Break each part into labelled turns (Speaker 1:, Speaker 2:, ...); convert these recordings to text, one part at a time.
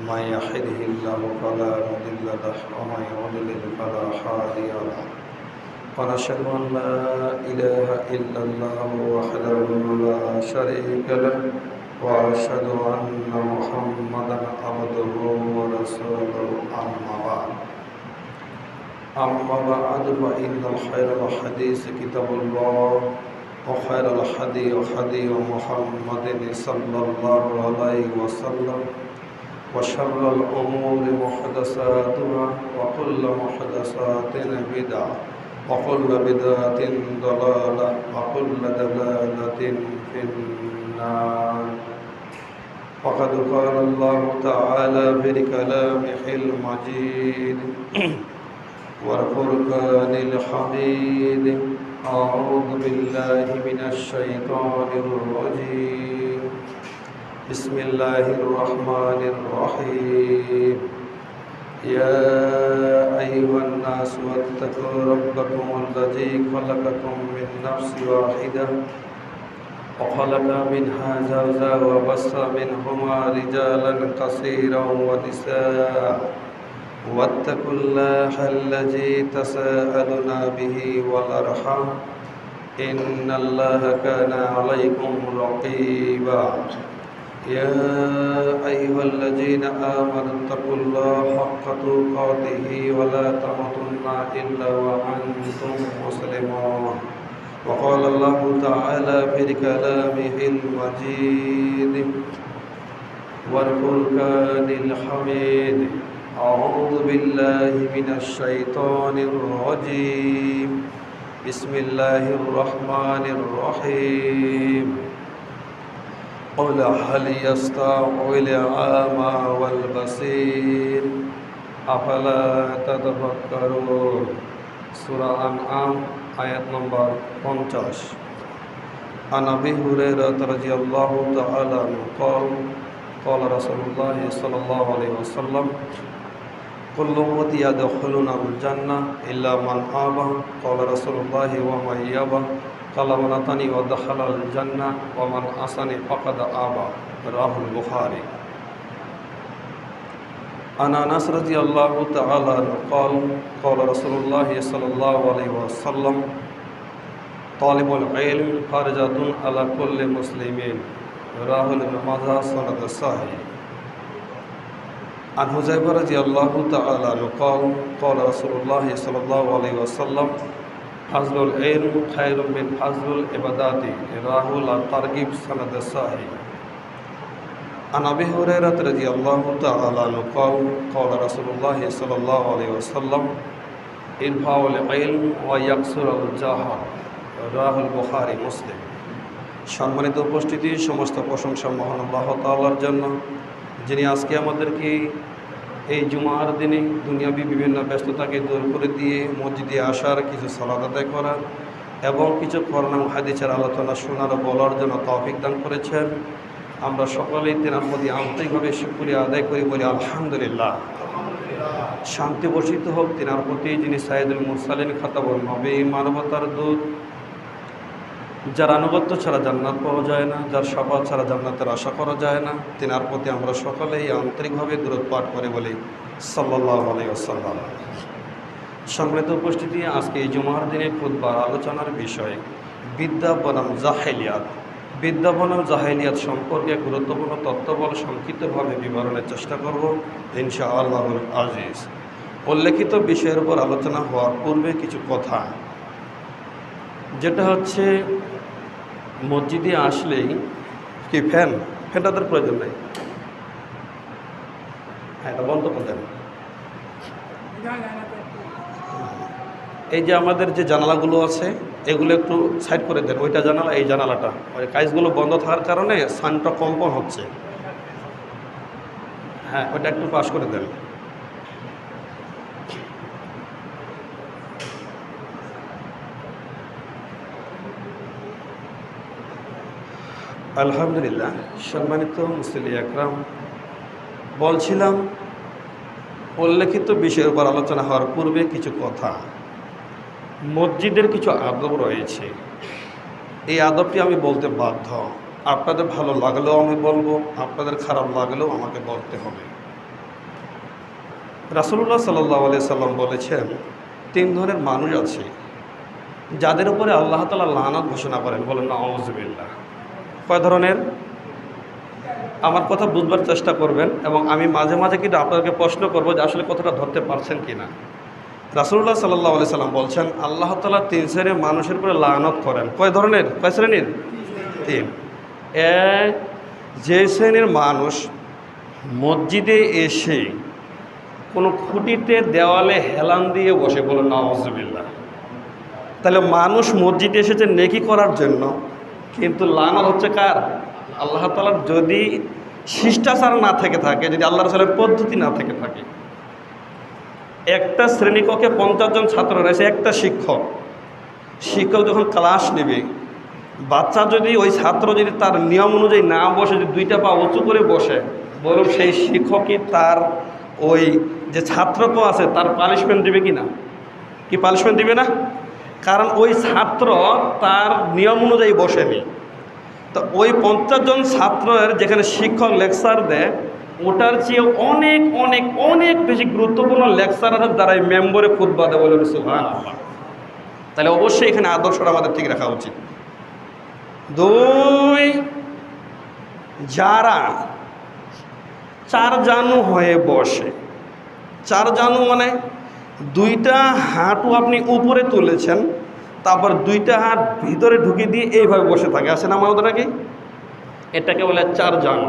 Speaker 1: من يهده الله فلا مضل له ومن يضلل فلا هادي له ونشهد أن لا إله إلا الله وحده لا شريك له وأشهد أن محمدا عبده ورسوله أما بعد فإن خير الحديث كتاب الله وخير الهدي هدي محمد صلى الله عليه وسلم وشر الأمور محدثاتها وكل محدثات بدعة وكل بدعة ضلالة وكل ضلالة في النار. وقد قال الله تعالى في كلامه المجيد والفرقان الحميد: أعوذ بالله من الشيطان الرجيم. بسم الله الرحمن الرحيم. يا أيها الناس اتقوا ربكم الذي خلقكم من نفس واحدة وخلق منها زوجها وبث منهما رجالا كثيرا ونساء واتقوا الله الذي تساءلون به والأرحام إن الله كان عليكم رقيبا. يا أيها الذين آمنوا اتقوا الله حق تقاته ولا تموتن إلا وأنتم مسلمون. وقال الله تعالى في كلامه المجيد والفرقان الحميد: أعوذ بالله من الشيطان الرجيم. بسم الله الرحمن الرحيم. قل هل يستوي الأعمى والبصير أفلا تتفكرون. সূরা আনআম আয়াত নম্বর 50। عن أبي هريرة رضي الله تعالى عنه قال رسول الله صلى الله عليه وسلم: كل أمتي يدخلون الجنة إلا من أبى. قال رسول الله: ومن يأبى؟ قال: من أطاعني ودخل الجنة ومن عصاني فقد أبى. رواه البخاري. عن أنس رضي الله تعالى عنه قال رسول الله صلى الله عليه وسلم: طالب العلم فرجة على كل مسلمين. رواه ابن ماجه سند صحيح. عن حذيفة رضي الله تعالى عنه قال رسول الله صلى الله عليه وسلم: فضل العلم خير من فضل العبادات. رواه الترغيب سند صحيح. عن أبي هريرة رضي الله تعالى عنه قال رسول الله صلى الله عليه وسلم: ارفعوا العلم ويكثر الجهل. رواه البخاري মুসলিম। সম্মানিত উপস্থিতি, সমস্ত প্রশংসা মহান আল্লাহ তাআলার জন্য, যিনি আজকে আমাদেরকে এই জুমার দিনে দুনিয়াবী বিভিন্ন ব্যস্ততাকে দূর করে দিয়ে মসজিদে আসার, কিছু সালাত আদায় করার এবং কিছু কোরআন হাদিসের আলোচনা শোনার ও বলার জন্য তৌফিক দান করেছেন। আমরা সকলেই তেনার প্রতি আন্তরিকভাবে শুকরিয়া আদায় করি, বলি আলহামদুলিল্লাহ। শান্তি বর্ষিত হোক তেনার প্রতি, যিনি সাইয়্যিদুল মুরসালিন খাতাবুন নবী, মানবতার দূত, যার আনুগত্য ছাড়া জান্নাত পাওয়া যায় না, যার শাফাত ছাড়া জান্নাতের আশা করা যায় না, তেনার প্রতি আমরা সকলেই আন্তরিকভাবে দরুদ পাঠ করে বলি সাল্লাল্লাহু আলাইহি ওয়াসাল্লাম। সম্মানিত উপস্থিতি, আজকে এই জুমার দিনে খুতবার আলোচনার বিষয় বিদ্যা বনাম জাহেলিয়াত। বিদ্যা বনাম জাহেলিয়াত সম্পর্কে গুরুত্বপূর্ণ তথ্যবল সংক্ষিপ্তভাবে বিবরণের চেষ্টা করব ইনশাআল্লাহুল আজিজ। উল্লেখিত বিষয়ের উপর আলোচনা হওয়ার পূর্বে কিছু কথা, যেটা হচ্ছে মসজিদে আসলেই কি ফ্যানটাদের প্রয়োজন নেই, হ্যাঁ এটা বন্ধ করে দেন। এই যে আমাদের যে জানালাগুলো আছে এগুলো একটু সাইড করে দেন, ওইটা জানালা এই জানালাটা, ওই কাজগুলো বন্ধ থাকার কারণে সানটা কম্পন হচ্ছে, হ্যাঁ ওইটা একটু পাশ করে দেন। আলহামদুলিল্লাহ। সম্মানিত মুসল্লি আকরাম, বলছিলাম উল্লেখিত বিষয়ের উপর আলোচনা হওয়ার পূর্বে কিছু কথা। মসজিদের কিছু আদব রয়েছে, এই আদবটি আমি বলতে বাধ্য। আপনাদের ভালো লাগলেও আমি বলবো, আপনাদের খারাপ লাগলেও আমাকে বলতে হবে। রাসূলুল্লাহ সাল্লাল্লাহু আলাইহি সাল্লাম বলেছেন, 3 ধরনের মানুষ আছে যাদের উপরে আল্লাহ তাআলা লানত ঘোষণা করেন। বলেন নাউযুবিল্লাহ। কয় ধরনের? আমার কথা বুঝবার চেষ্টা করবেন এবং আমি মাঝে মাঝে কিন্তু আপনাদেরকে প্রশ্ন করব যে আসলে কথাটা ধরতে পারছেন কি না। রাসূলুল্লাহ সাল্লাল্লাহু আলাইহি সাল্লাম বলছেন, আল্লাহ তাআলা 3 শ্রেণীর মানুষের উপরে লানত করেন। কয় ধরনের? কয় শ্রেণীর? 3। এক, যে শ্রেণীর মানুষ মসজিদে এসে কোনো খুঁটিতে দেওয়ালে হেলান দিয়ে বসে। বলেন নাউযুবিল্লাহ। তাহলে মানুষ মসজিদে এসেছে নেকি করার জন্য, কিন্তু লানত হচ্ছে কার? আল্লাহ তাআলার। যদি শিষ্টাচার না থেকে থাকে, যদি আল্লাহ রাসূলের পদ্ধতি না থেকে থাকে। একটা শ্রেণীকক্ষে 50 জন ছাত্র রয়েছে, একটা শিক্ষক যখন ক্লাস নেবে, বাচ্চা যদি ওই ছাত্র যদি তার নিয়ম অনুযায়ী না বসে, যদি 2টা পা উঁচু করে বসে, বলুন সেই শিক্ষকই তার ওই যে ছাত্রকে আছে তার পানিশমেন্ট দিবে কি না? কি পানিশমেন্ট দিবে না? কারণ ওই ছাত্র তার নিয়ম অনুযায়ী বসেনি। তো ওই 50 জন ছাত্রের যেখানে শিক্ষক লেকচার দেয়, ওটার চেয়ে অনেক অনেক অনেক বেশি গুরুত্বপূর্ণ লেকচারের দ্বারাই মেম্বরে খুতবা দেয়। বলেন সুবহানাল্লাহ। তাহলে অবশ্যই এখানে আদর্শটা আমাদের ঠিক রাখা উচিত। 2, যারা 4 জানু হয়ে বসে। 4 জানু মানে 2টা হাঁটু আপনি উপরে তুলেছেন, তারপর 2টা হাত ভিতরে ঢুকিয়ে দিয়ে এইভাবে বসে থাকে। আছে না আমাদের নাকি? এটাকে বলে 4 জানু।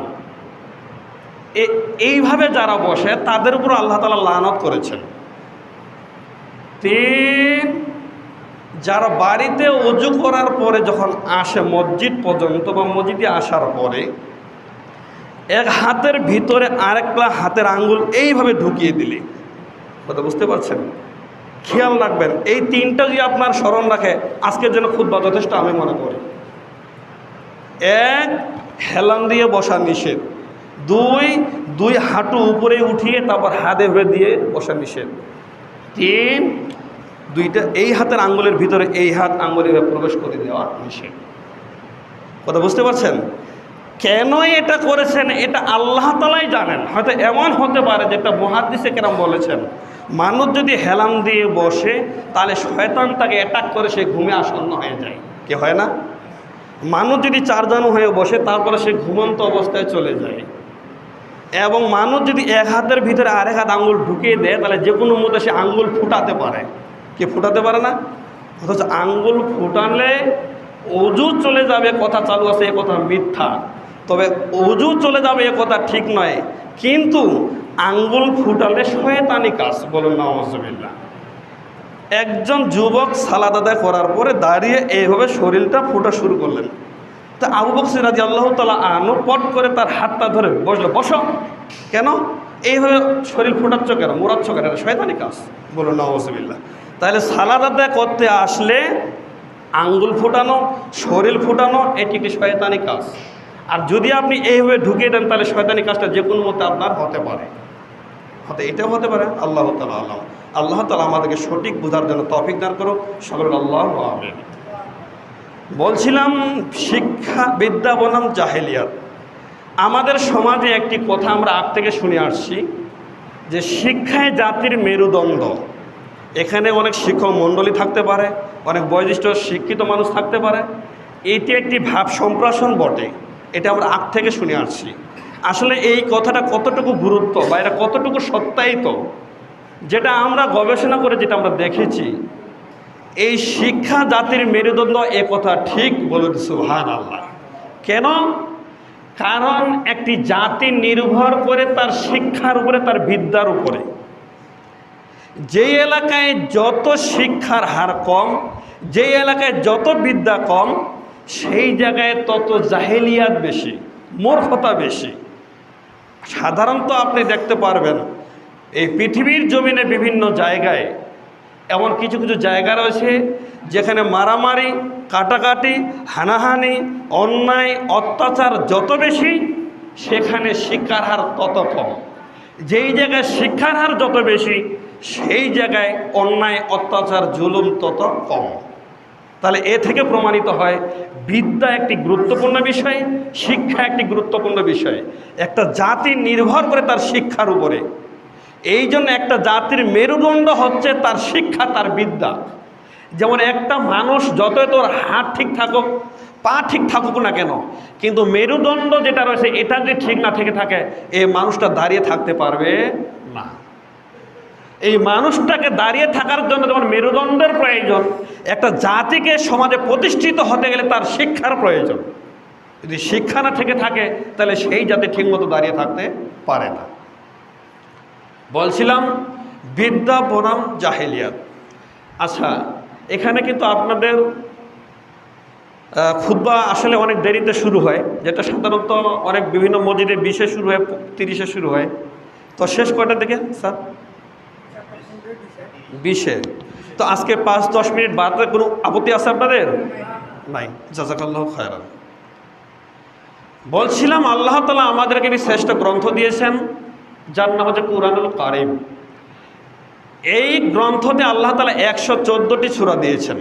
Speaker 1: এইভাবে যারা বসে তাদের উপর আল্লাহ তাআলা লানত করেছেন। 3, যারা বাড়িতে ওযু করার পরে যখন আসে মসজিদ পর্যন্ত বা মসজিদে আসার পরে এক হাতের ভিতরে আরেকটা হাতের আঙ্গুল এইভাবে ঢুকিয়ে দিলে, কথা বুঝতে পারছেন? খেয়াল রাখবেন, এই 3টা যদি আপনার স্মরণ রাখে, আজকের জন্য খুতবা যথেষ্ট আমি মনে করি। 1, হেলান দিয়ে বসা নিষেধ। 2 হাঁটু উপরে উঠিয়ে তারপর হাতে ভরে দিয়ে বসা নিষেধ। 3, 2টা এই হাতের আঙ্গুলের ভিতরে এই হাত আঙ্গুলে প্রবেশ করে দেওয়া নিষেধ। কথা বুঝতে পারছেন? কেন এটা করেছেন এটা আল্লাহ তাআলাই জানেন। হয়তো এমন হতে পারে, যেটা মুহাদ্দিসে কেরাম বলেছেন, মানুষ যদি হেলান দিয়ে বসে তাহলে শয়তান তাকে অ্যাটাক করে সে ঘুমে আসন্ন হয়ে যায়। কি হয় না? মানুষ যদি 4 জানু হয়ে বসে তারপরে সে ঘুমন্ত অবস্থায় চলে যায়। এবং মানুষ যদি এক হাতের ভিতরে আরেক হাত আঙ্গুল ঢুকিয়ে দেয়, তাহলে যে কোনো মতে সে আঙ্গুল ফুটাতে পারে। কি ফুটাতে পারে না? অথচ আঙ্গুল ফুটালে ওযু চলে যাবে কথা চালু আছে, এ কথা মিথ্যা। তবে ওযু চলে যাবে এ কথা ঠিক নয়, কিন্তু আঙ্গুল ফুটালে শয়তানি কাজ। বলুন নাউযুবিল্লাহ। একজন যুবক সালাত আদায় করার পরে দাঁড়িয়ে এইভাবে শরীরটা ফুটা শুরু করলেন। তা আবু বকর রাদিয়াল্লাহু তাআলা আনহু পট করে তার হাতটা ধরে বসলো। বসো। কেন এইভাবে শরীর ফুটাচ্ছ কেন, মোড়াচ্ছ কেন? এটা শয়তানি কাজ। বলুন নাউযুবিল্লাহ। তাহলে সালাত আদায় করতে আসলে আঙ্গুল ফুটানো, শরীর ফুটানো এটি একটি শয়তানি কাজ। আর যদি আপনি এইভাবে ঢুকিয়ে দেন, তাহলে শয়তানি কাজটা যে কোনো মতে আপনার হতে পারে। এটাও হতে পারে। আল্লাহ তাআলা আলাম। আল্লাহ তাআলা আমাদেরকে সঠিক বোঝার জন্য তৌফিক দান করুন। সকলে আল্লাহু আমিন। বলছিলাম শিক্ষা বিদ্যা বনাম জাহেলিয়াত। আমাদের সমাজে একটি কথা আমরা আগ থেকে শুনে আসছি যে শিক্ষায় জাতির মেরুদণ্ড। এখানে অনেক শিক্ষক মণ্ডলী থাকতে পারে, অনেক বয়োজ্যেষ্ঠ শিক্ষিত মানুষ থাকতে পারে। এটি একটি ভাব সম্প্রসারণ বটে, এটা আমরা আগ থেকে শুনে আসছি। আসলে এই কথাটা কতটুকু গুরুত্ব বা এটা কতটুকু সত্যায়িত, যেটা আমরা গবেষণা করে যেটা আমরা দেখেছি, এই শিক্ষা জাতির মেরুদণ্ড, এ কথা ঠিক। বলুন সুবহানাল্লাহ। কেন? কারণ একটি জাতি নির্ভর করে তার শিক্ষার উপরে, তার বিদ্যার উপরে। যেই এলাকায় যত শিক্ষার হার কম, যেই এলাকায় যত বিদ্যা কম, সেই জায়গায় তত জাহেলিয়াত বেশি, মূর্খতা বেশি। সাধারণত আপনি দেখতে পারবেন এই পৃথিবীর জমিনে বিভিন্ন জায়গায় এমন কিছু কিছু জায়গা রয়েছে যেখানে মারামারি, কাটাকাটি, হানাহানি, অন্যায়, অত্যাচার যত বেশি, সেখানে শিক্ষার হার তত কম। যেই জায়গায় শিক্ষার হার যত বেশি, সেই জায়গায় অন্যায়, অত্যাচার, জুলুম তত কম। তাহলে এ থেকে প্রমাণিত হয় বিদ্যা একটি গুরুত্বপূর্ণ বিষয়, শিক্ষা একটি গুরুত্বপূর্ণ বিষয়। একটা জাতি নির্ভর করে তার শিক্ষার উপরে। এই জন্য একটা জাতির মেরুদণ্ড হচ্ছে তার শিক্ষা, তার বিদ্যা। যেমন একটা মানুষ যতই তোর হাত ঠিক থাকুক, পা ঠিক থাকুক না কেন, কিন্তু মেরুদণ্ড যেটা রয়েছে এটা যদি ঠিক না থেকে থাকে, এই মানুষটা দাঁড়িয়ে থাকতে পারবে না। এই মানুষটাকে দাঁড়িয়ে থাকার জন্য যেমন মেরুদণ্ডের প্রয়োজন, একটা জাতিকে সমাজে প্রতিষ্ঠিত হতে গেলে তার শিক্ষার প্রয়োজন। যদি শিক্ষা না থেকে থাকে তাহলে সেই জাতি ঠিকমতো দাঁড়িয়ে থাকতে পারে না। বলছিলাম বিদ্যা বনাম জাহেলিয়াত। আচ্ছা, এখানে কিন্তু আপনাদের খুতবা আসলে অনেক দেরিতে শুরু হয়, যেটা সাধারণত অনেক বিভিন্ন মসজিদে 20-এ শুরু হয়, 30-এ শুরু হয়। তো শেষ কয়টার দিকে স্যার? 20-এ। তো আজকে 5-10 মিনিট বাড়তে কোনো আপত্তি আছে আপনাদের? নাই। জাযাকাল্লাহু খায়রান। বলছিলাম আল্লাহ তাআলা আমাদেরকে একটি শ্রেষ্ঠ গ্রন্থ দিয়েছেন, যার নাম হচ্ছে কুরআনুল কারীম। এই গ্রন্থতে আল্লাহ তাআলা 114টি সূরা দিয়েছেন।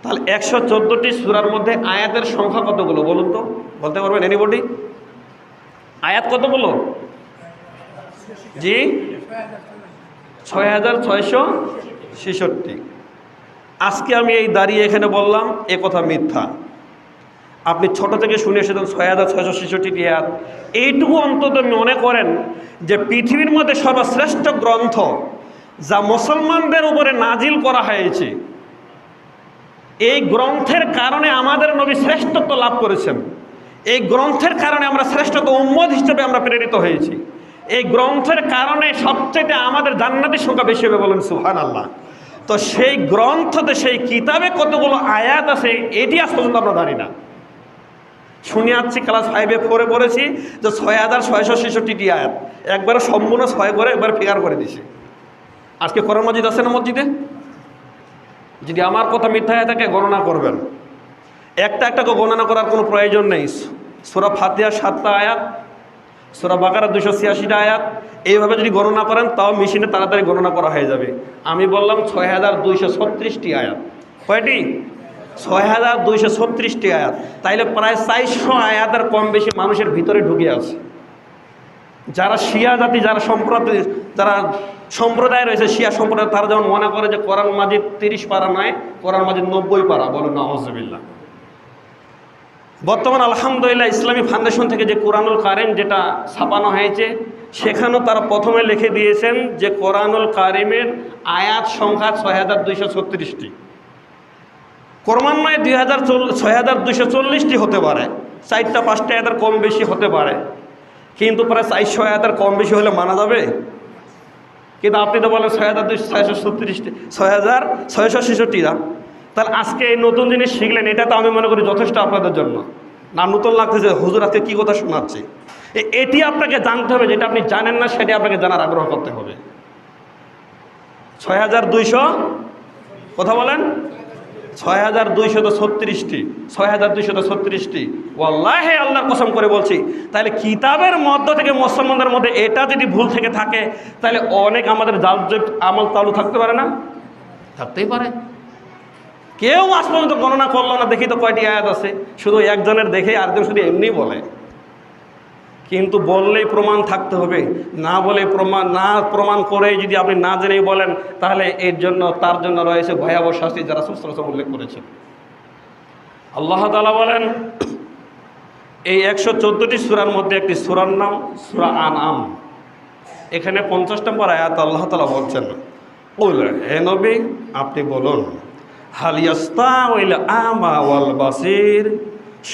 Speaker 1: তাহলে 114টি সূরার মধ্যে আয়াতের সংখ্যা কতগুলো বলুন তো? বলতে পারবেন এনিবডি? আয়াত কতগুলো? জি, 6666। আজকে আমি এই দাঁড়িয়ে এখানে বললাম এ কথা মিথ্যা। আপনি ছোট থেকে শুনে এসেছেন 6666টি আয়াত। এইটুকু অন্তত মনে করেন যে পৃথিবীর মধ্যে সর্বশ্রেষ্ঠ গ্রন্থ যা মুসলমানদের উপরে নাজিল করা হয়েছে, এই গ্রন্থের কারণে আমাদের নবী শ্রেষ্ঠত্ব লাভ করেছেন। এই গ্রন্থের কারণে আমরা শ্রেষ্ঠত্ব উম্মত হিসেবে আমরা প্রেরিত হয়েছি। এই গ্রন্থের কারণে সবচেয়ে আমাদের জান্নাতের সংখ্যা বেশি হবে, বলেন সুবহানাল্লাহ। তো সেই গ্রন্থতে, সেই কিতাবে কতগুলো আয়াত আছে এটি আজ পর্যন্ত আমরা জানি না। শুনে আসছি ক্লাস 5-এ 4-এ পড়েছি যে 6666টি আয়াত, একবারে সম্পূর্ণ 6 করে একবার ফিগার করে দিছে। আজকে কোরআন মাজিদ আছে না মসজিদে? যদি আমার কথা মিথ্যা হয়ে থাকে গণনা করবেন। একটা একটা গণনা করার কোনো প্রয়োজন নেই। সূরা ফাতিহা 7টা আয়াত, সূরা বাকারা 286টা আয়াত, এইভাবে যদি গণনা করেন তাও মেশিনে তাড়াতাড়ি গণনা করা হয়ে যাবে। আমি বললাম 6236টি আয়াত। কয়টি? 6236টি আয়াত। তাইলে প্রায় 400 আয়াতের কম বেশি মানুষের ভিতরে ঢুকে আছে। যারা শিয়া জাতি, যারা সম্প্রদায় রয়েছে, শিয়া সম্প্রদায়, তারা যেমন মনে করে যে কোরআন মাজিদ 30 পারা নয়, কোরআন মাজিদ 90 পারা। বলেন নাউযুবিল্লাহ। বর্তমান আলহামদুলিল্লাহ ইসলামী ফাউন্ডেশন থেকে যে কুরআনুল কারীম যেটা ছাপানো হয়েছে, সেখানেও তারা প্রথমে লিখে দিয়েছেন যে কোরআনুল কারীমের আয়াত সংখ্যা 6236টি। ক্রমান্বয়ে 6240টি হতে পারে, 4টা-5টা আয়াতের কম বেশি হতে পারে, কিন্তু প্রায় 400 আয়াতের কম বেশি হলে মানা যাবে? কিন্তু আপনি তো বলেন 6666টি না। তাহলে আজকে এই নতুন জিনিস শিখলেন, এটা তো আমি মনে করি যথেষ্ট আপনাদের জন্য। না নতুন লাগতেছে হুজুর আজকে কী কথা শোনাচ্ছে, এটি আপনাকে জানতে হবে। যেটা আপনি জানেন না সেটি আপনাকে জানার আগ্রহ করতে হবে। 6200 কথা বলেন, 6236টি, 6236টি। ওয়াল্লাহি আল্লাহর কসম করে বলছি, তাহলে কিতাবের মধ্য থেকে মুসলমানদের মধ্যে এটা যদি ভুল থেকে থাকে, তাহলে অনেক আমাদের আমল চালু থাকতে পারে না? থাকতেই পারে। কেউ আজ পর্যন্ত গণনা করলো না, দেখি তো কয়টি আয়াত আছে। শুধু একজনের দেখে আরেকজন শুধু এমনি বলে, কিন্তু বললেই প্রমাণ থাকতে হবে। না বলে প্রমাণ করে যদি আপনি না জেনেই বলেন, তাহলে তার জন্য রয়েছে ভয়াবহ শাস্তি, যারা রাসূল উল্লেখ করেছেন। আল্লাহ তাআলা বলেন, এই 114টি সূরার মধ্যে একটি সূরার নাম সূরা আনআম। এখানে 50 নম্বর আয়াত আল্লাহ তাআলা বলছেন, কুল, হে নবী আপনি বলুন, হাল ইয়াস্তাউল আমা ওয়াল বাসির,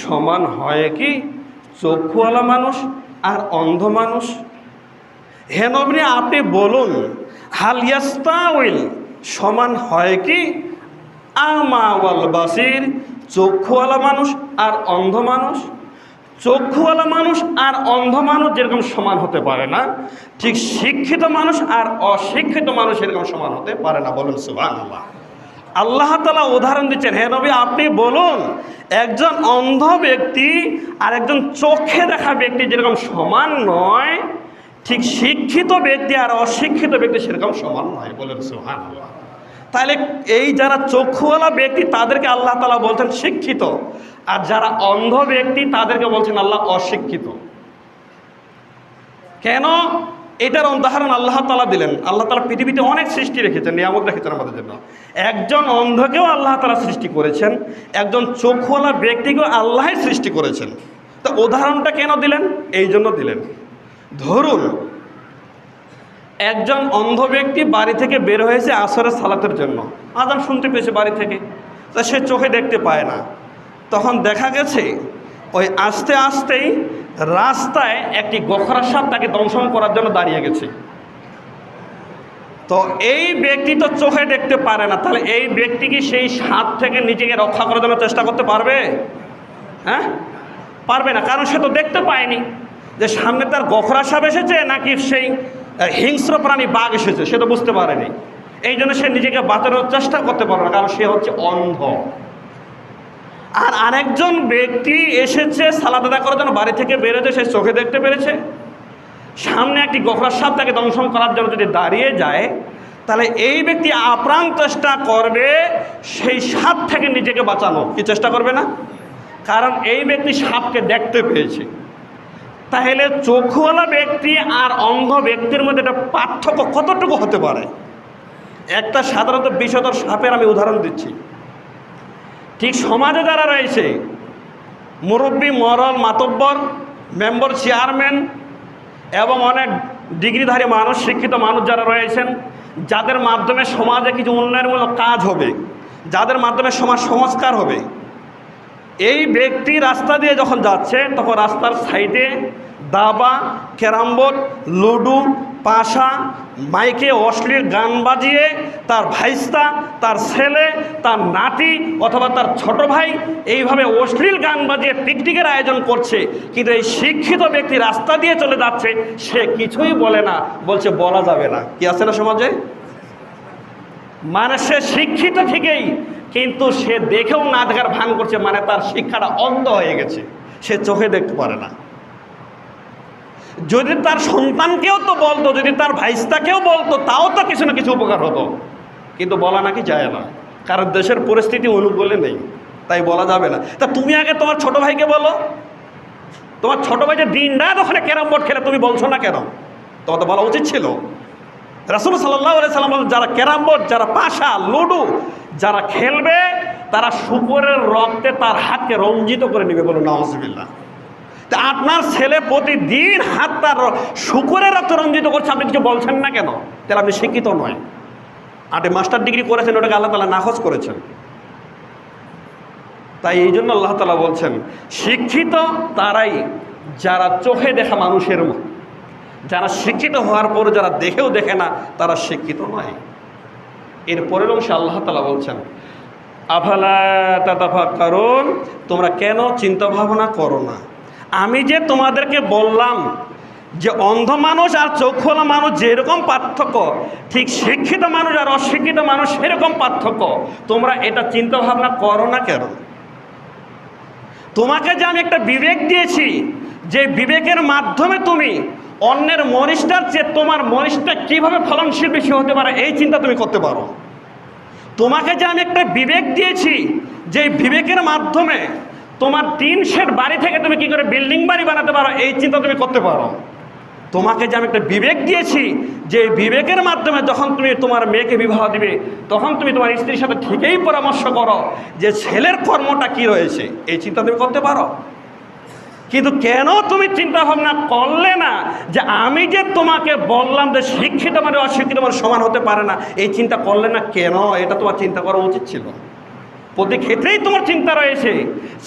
Speaker 1: সমান হয় কি চক্ষুওয়ালা মানুষ আর অন্ধ মানুষ? হে নবী আপনি বলুন, হাল ইয়াস্তাউল, সমান হয় কি আমা ওয়াল বাসির, চক্ষুওয়ালা মানুষ আর অন্ধ মানুষ? চক্ষুওয়ালা মানুষ আর অন্ধ মানুষ যেরকম সমান হতে পারে না, ঠিক শিক্ষিত মানুষ আর অশিক্ষিত মানুষ এরকম সমান হতে পারে না। বলুন সুবহানাল্লাহ। আল্লাহ তাআলা উদাহরণ দিচ্ছেন, হে নবী আপনি বলুন, একজন অন্ধ ব্যক্তি আর একজন চোখে দেখা ব্যক্তি যেরকম সমান নয়, ঠিক শিক্ষিত ব্যক্তি আর অশিক্ষিত ব্যক্তি সেরকম সমান নয়। বলেন সুবহানাল্লাহ। তাহলে এই যারা চক্ষুওয়ালা ব্যক্তি তাদেরকে আল্লাহ তাআলা বলছেন শিক্ষিত, আর যারা অন্ধ ব্যক্তি তাদেরকে বলছেন আল্লাহ অশিক্ষিত। কেন? এটার উদাহরণ আল্লাহ তাআলা দিলেন। আল্লাহ তাআলা পৃথিবীতে অনেক সৃষ্টি রেখেছেন, নিয়ামত রেখেছেন আমাদের জন্য। একজন অন্ধকেও আল্লাহ তাআলা সৃষ্টি করেছেন, একজন চোখওয়ালা ব্যক্তিকেও আল্লাহই সৃষ্টি করেছেন। তা উদাহরণটা কেন দিলেন? এই জন্য দিলেন, ধরুন একজন অন্ধ ব্যক্তি বাড়ি থেকে বের হয়েছে আসরের সালাতের জন্য, আজান শুনতে পেয়েছে বাড়ি থেকে, তা সে চোখে দেখতে পায় না। তখন দেখা গেছে ওই আস্তে আস্তেই রাস্তায় একটি গোখরা সাপ তাকে দংশন করার জন্য দাঁড়িয়ে গেছে। তো এই ব্যক্তি তো চোখে দেখতে পারে না, তাহলে এই ব্যক্তি কি সেই সাপ থেকে নিজেকে রক্ষা করার জন্য চেষ্টা করতে পারবে? হ্যাঁ, পারবে না, কারণ সে তো দেখতে পায়নি যে সামনে তার গোখরা সাপ এসেছে নাকি সেই হিংস্র প্রাণী বাঘ এসেছে, সে তো বুঝতে পারেনি। এই জন্য সে নিজেকে বাঁচানোর চেষ্টা করতে পারে না, কারণ সে হচ্ছে অন্ধ। আর আরেকজন ব্যক্তি এসেছে সালাত আদায় করার জন্য, বাড়ি থেকে বেরোতে সে চোখে দেখতে পেরেছে, সামনে একটি গোখরা সাপ তাকে দংশন করার জন্য যদি দাঁড়িয়ে যায়, তাহলে এই ব্যক্তি আপ্রাণ চেষ্টা করবে সেই সাপ থেকে নিজেকে বাঁচানো। কি চেষ্টা করবে না? কারণ এই ব্যক্তি সাপকে দেখতে পেয়েছে। তাহলে চোখওয়ালা ব্যক্তি আর অন্ধ ব্যক্তির মধ্যে একটা পার্থক্য কতটুকু হতে পারে? একটা সাধারণত বিষধর সাপের আমি উদাহরণ দিচ্ছি। ঠিক সমাজে যারা রয়েছে, মুরব্বী, মরল, মাতব্বর, মেম্বার, চেয়ারম্যান এবং অনেক ডিগ্রিধারী মানুষ, শিক্ষিত মানুষ যারা রয়েছেন, যাদের মাধ্যমে সমাজে কিছু উন্নয়নমূলক কাজ হবে, যাদের মাধ্যমে সমাজ সংস্কার হবে, এই ব্যক্তি রাস্তা দিয়ে যখন যাচ্ছে তখন রাস্তার সাইডে দাবা, ক্যারামবোর্ড, লুডু, পাশা, মাইকে অশ্লীল গান বাজিয়ে তার ভাইস্তা, তার ছেলে, তার নাতি অথবা তার ছোট ভাই এইভাবে অশ্লীল গান বাজিয়ে পিকনিকের আয়োজন করছে। কিন্তু এই শিক্ষিত ব্যক্তি রাস্তা দিয়ে চলে যাচ্ছে, সে কিছুই বলে না, বলছে বলা যাবে না। কি আছে না সমাজে? মানে সে শিক্ষিত ঠিকই, কিন্তু সে দেখেও না দেখার ভান করছে, মানে তার শিক্ষাটা অন্ধ হয়ে গেছে, সে চোখে দেখতে পারে না। যদি তার সন্তানকেও তো বলতো, যদি তার ভাইস্তাকেও বলতো, তাও তো কিছু না কিছু উপকার হতো, কিন্তু বলা নাকি যায় না, কারণ দেশের পরিস্থিতি অনুকূলে নেই, তাই বলা যাবে না। তা তুমি আগে তোমার ছোট ভাইকে বলো, তোমার ছোট ভাই যে দিন রাত ওখানে ক্যারাম বোর্ড খেলে, তুমি বলছো না কেন? তোমার তো বলা উচিত ছিল। রাসূল সাল্লাল্লাহু আলাইহি সাল্লাম বলেন, যারা ক্যারাম বোর্ড, যারা পাশা, লুডু যারা খেলবে, তারা শুকরের রক্তে তার হাতকে রঞ্জিত করে নেবে, বলুন নাউজুবিল্লাহ। তা আপনার ছেলে প্রতিদিন হাত তার শুকরের রক্ত রঞ্জিত করছে, আপনি কিছু বলছেন না কেন? তাহলে আপনি শিক্ষিত নয়। আপনি মাস্টার ডিগ্রি করেছেন, ওটাকে আল্লাহ তাআলা নাকচ করেছেন। তাই এই জন্য আল্লাহ তাআলা বলছেন, শিক্ষিত তারাই যারা চোখে দেখা মানুষের মতো, যারা শিক্ষিত হওয়ার পরে যারা দেখেও দেখে না, তারা শিক্ষিত নয়। এর পরের অংশে আল্লাহ তাআলা বলছেন, আফালা তাতাফাক্কারুন, তোমরা কেন চিন্তা ভাবনা করো না? আমি যে তোমাদেরকে বললাম যে অন্ধ মানুষ আর চোখওয়ালা মানুষ যেরকম পার্থক্য, ঠিক শিক্ষিত মানুষ আর অশিক্ষিত মানুষ সেরকম পার্থক্য, তোমরা এটা চিন্তা ভাবনা করো না কেন? তোমাকে যে আমি একটা বিবেক দিয়েছি, যে বিবেকের মাধ্যমে তুমি অন্যের মরিচটার চেয়ে তোমার মরিচটা কীভাবে ফলনশীল বেশি হতে পারে, এই চিন্তা তুমি করতে পারো। তোমাকে যে আমি একটা বিবেক দিয়েছি, যে বিবেকের মাধ্যমে তোমার টিন শেড বাড়ি থেকে তুমি কী করে বিল্ডিং বাড়ি বানাতে পারো, এই চিন্তা তুমি করতে পারো। তোমাকে যে আমি একটা বিবেক দিয়েছি, যে বিবেকের মাধ্যমে যখন তুমি তোমার মেয়েকে বিবাহ দিবে, তখন তুমি তোমার স্ত্রীর সাথে ঠিকই পরামর্শ করো যে ছেলের কর্মটা কি রয়েছে, এই চিন্তা তুমি করতে পারো। কিন্তু কেন তুমি চিন্তা ভাবনা করলে না যে আমি যে তোমাকে বললাম যে শিক্ষিত মানে অশিক্ষিত মানে সমান হতে পারে না, এই চিন্তা করলে না কেন? এটা তোমার চিন্তা করা উচিত ছিল। প্রতি ক্ষেত্রেই তোমার চিন্তা রয়েছে,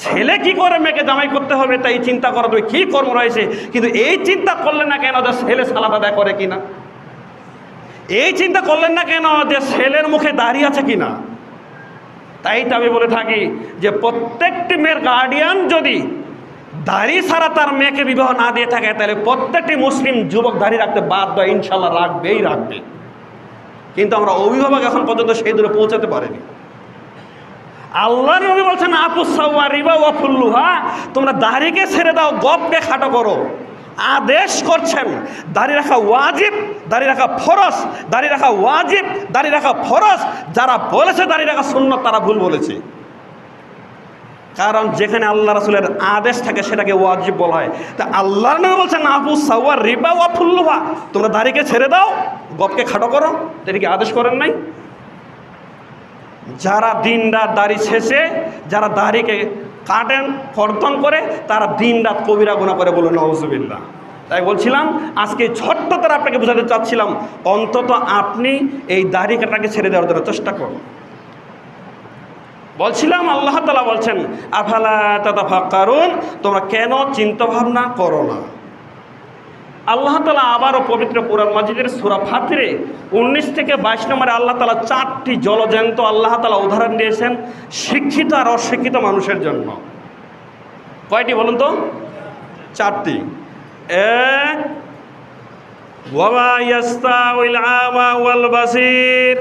Speaker 1: ছেলে কি করে মেয়েকে জামাই করতে হবে তাই চিন্তা করো, তুমি কী কর্ম রয়েছে, কিন্তু এই চিন্তা করলেন না কেন যে ছেলে সালাত আদায় করে কিনা? এই চিন্তা করলেন না কেন যে ছেলের মুখে দাঁড়িয়ে আছে কিনা? তাই তো আমি বলে থাকি যে প্রত্যেকটি মেয়ের গার্ডিয়ান যদি দাড়ি ছাড়া তার মেয়েকে বিবাহ না দিয়ে থাকে, তাহলে প্রত্যেকটি মুসলিম যুবক দাড়ি রাখতে বাধ্য, ইনশাল্লাহ রাখবেই রাখবে। কিন্তু আমরা অভিভাবক এখন পর্যন্ত সেই দূরে পৌঁছাতে পারিনি। আল্লাহ নবী বলছেন, আকুসাওয়া রিবা ওয়া ফুল্লুহা, তোমরা দাড়িকে ছেড়ে দাও, গপকে খাটো করো। আদেশ করছেন দাড়ি রাখা ওয়াজিব, দাড়ি রাখা ফরজ, দাড়ি রাখা ওয়াজিব, দাড়ি রাখা ফরজ। যারা বলেছে দাড়ি রাখা সুন্নাত, তারা ভুল বলেছে। কারণ যেখানে আল্লাহ রাসূলের আদেশ থাকে সেটাকে ওয়াজিব বলা হয়। তা আল্লাহর নবী বলছেন আবু সাওয়ার রিবা ওয়া ফুল্লুহা, তোমরা দাড়িকে ছেড়ে দাও, গপকে খাটো করো, এটা কি আদেশ করেন নাই? যারা দিনরাত দাড়ি ছেঁচে, যারা দাড়িকে কাটেন, কর্তন করে, তারা দিনরাত কবিরা গুনাহ করে, বলে নাউজুবিল্লাহ। তাই বলছিলাম আজকে ছোট্ট তারা আপনাকে বোঝাতে চাচ্ছিলাম, অন্তত আপনি এই দাড়ি কাটাকে ছেড়ে দেওয়ার জন্য চেষ্টা করুন। বলছিলাম আল্লাহ তাআলা বলছেন আফালা তাতাফাক্কারুন, তোমরা কেন চিন্তা ভাবনা করো না? আল্লাহ তাআলা আবারও পবিত্র কোরআন মাজিদের সূরা ফাতিরে 19 থেকে 22 নম্বরে আল্লাহ তাআলা 4টি জলজ্যান্ত আল্লাহ তাআলা উদাহরণ দিয়েছেন শিক্ষিত আর অশিক্ষিত মানুষের জন্য। কয়টি বলুন তো? 4টি। এক, ওয়ামা ইয়াস্তাউল আমা ওয়াল বাসির,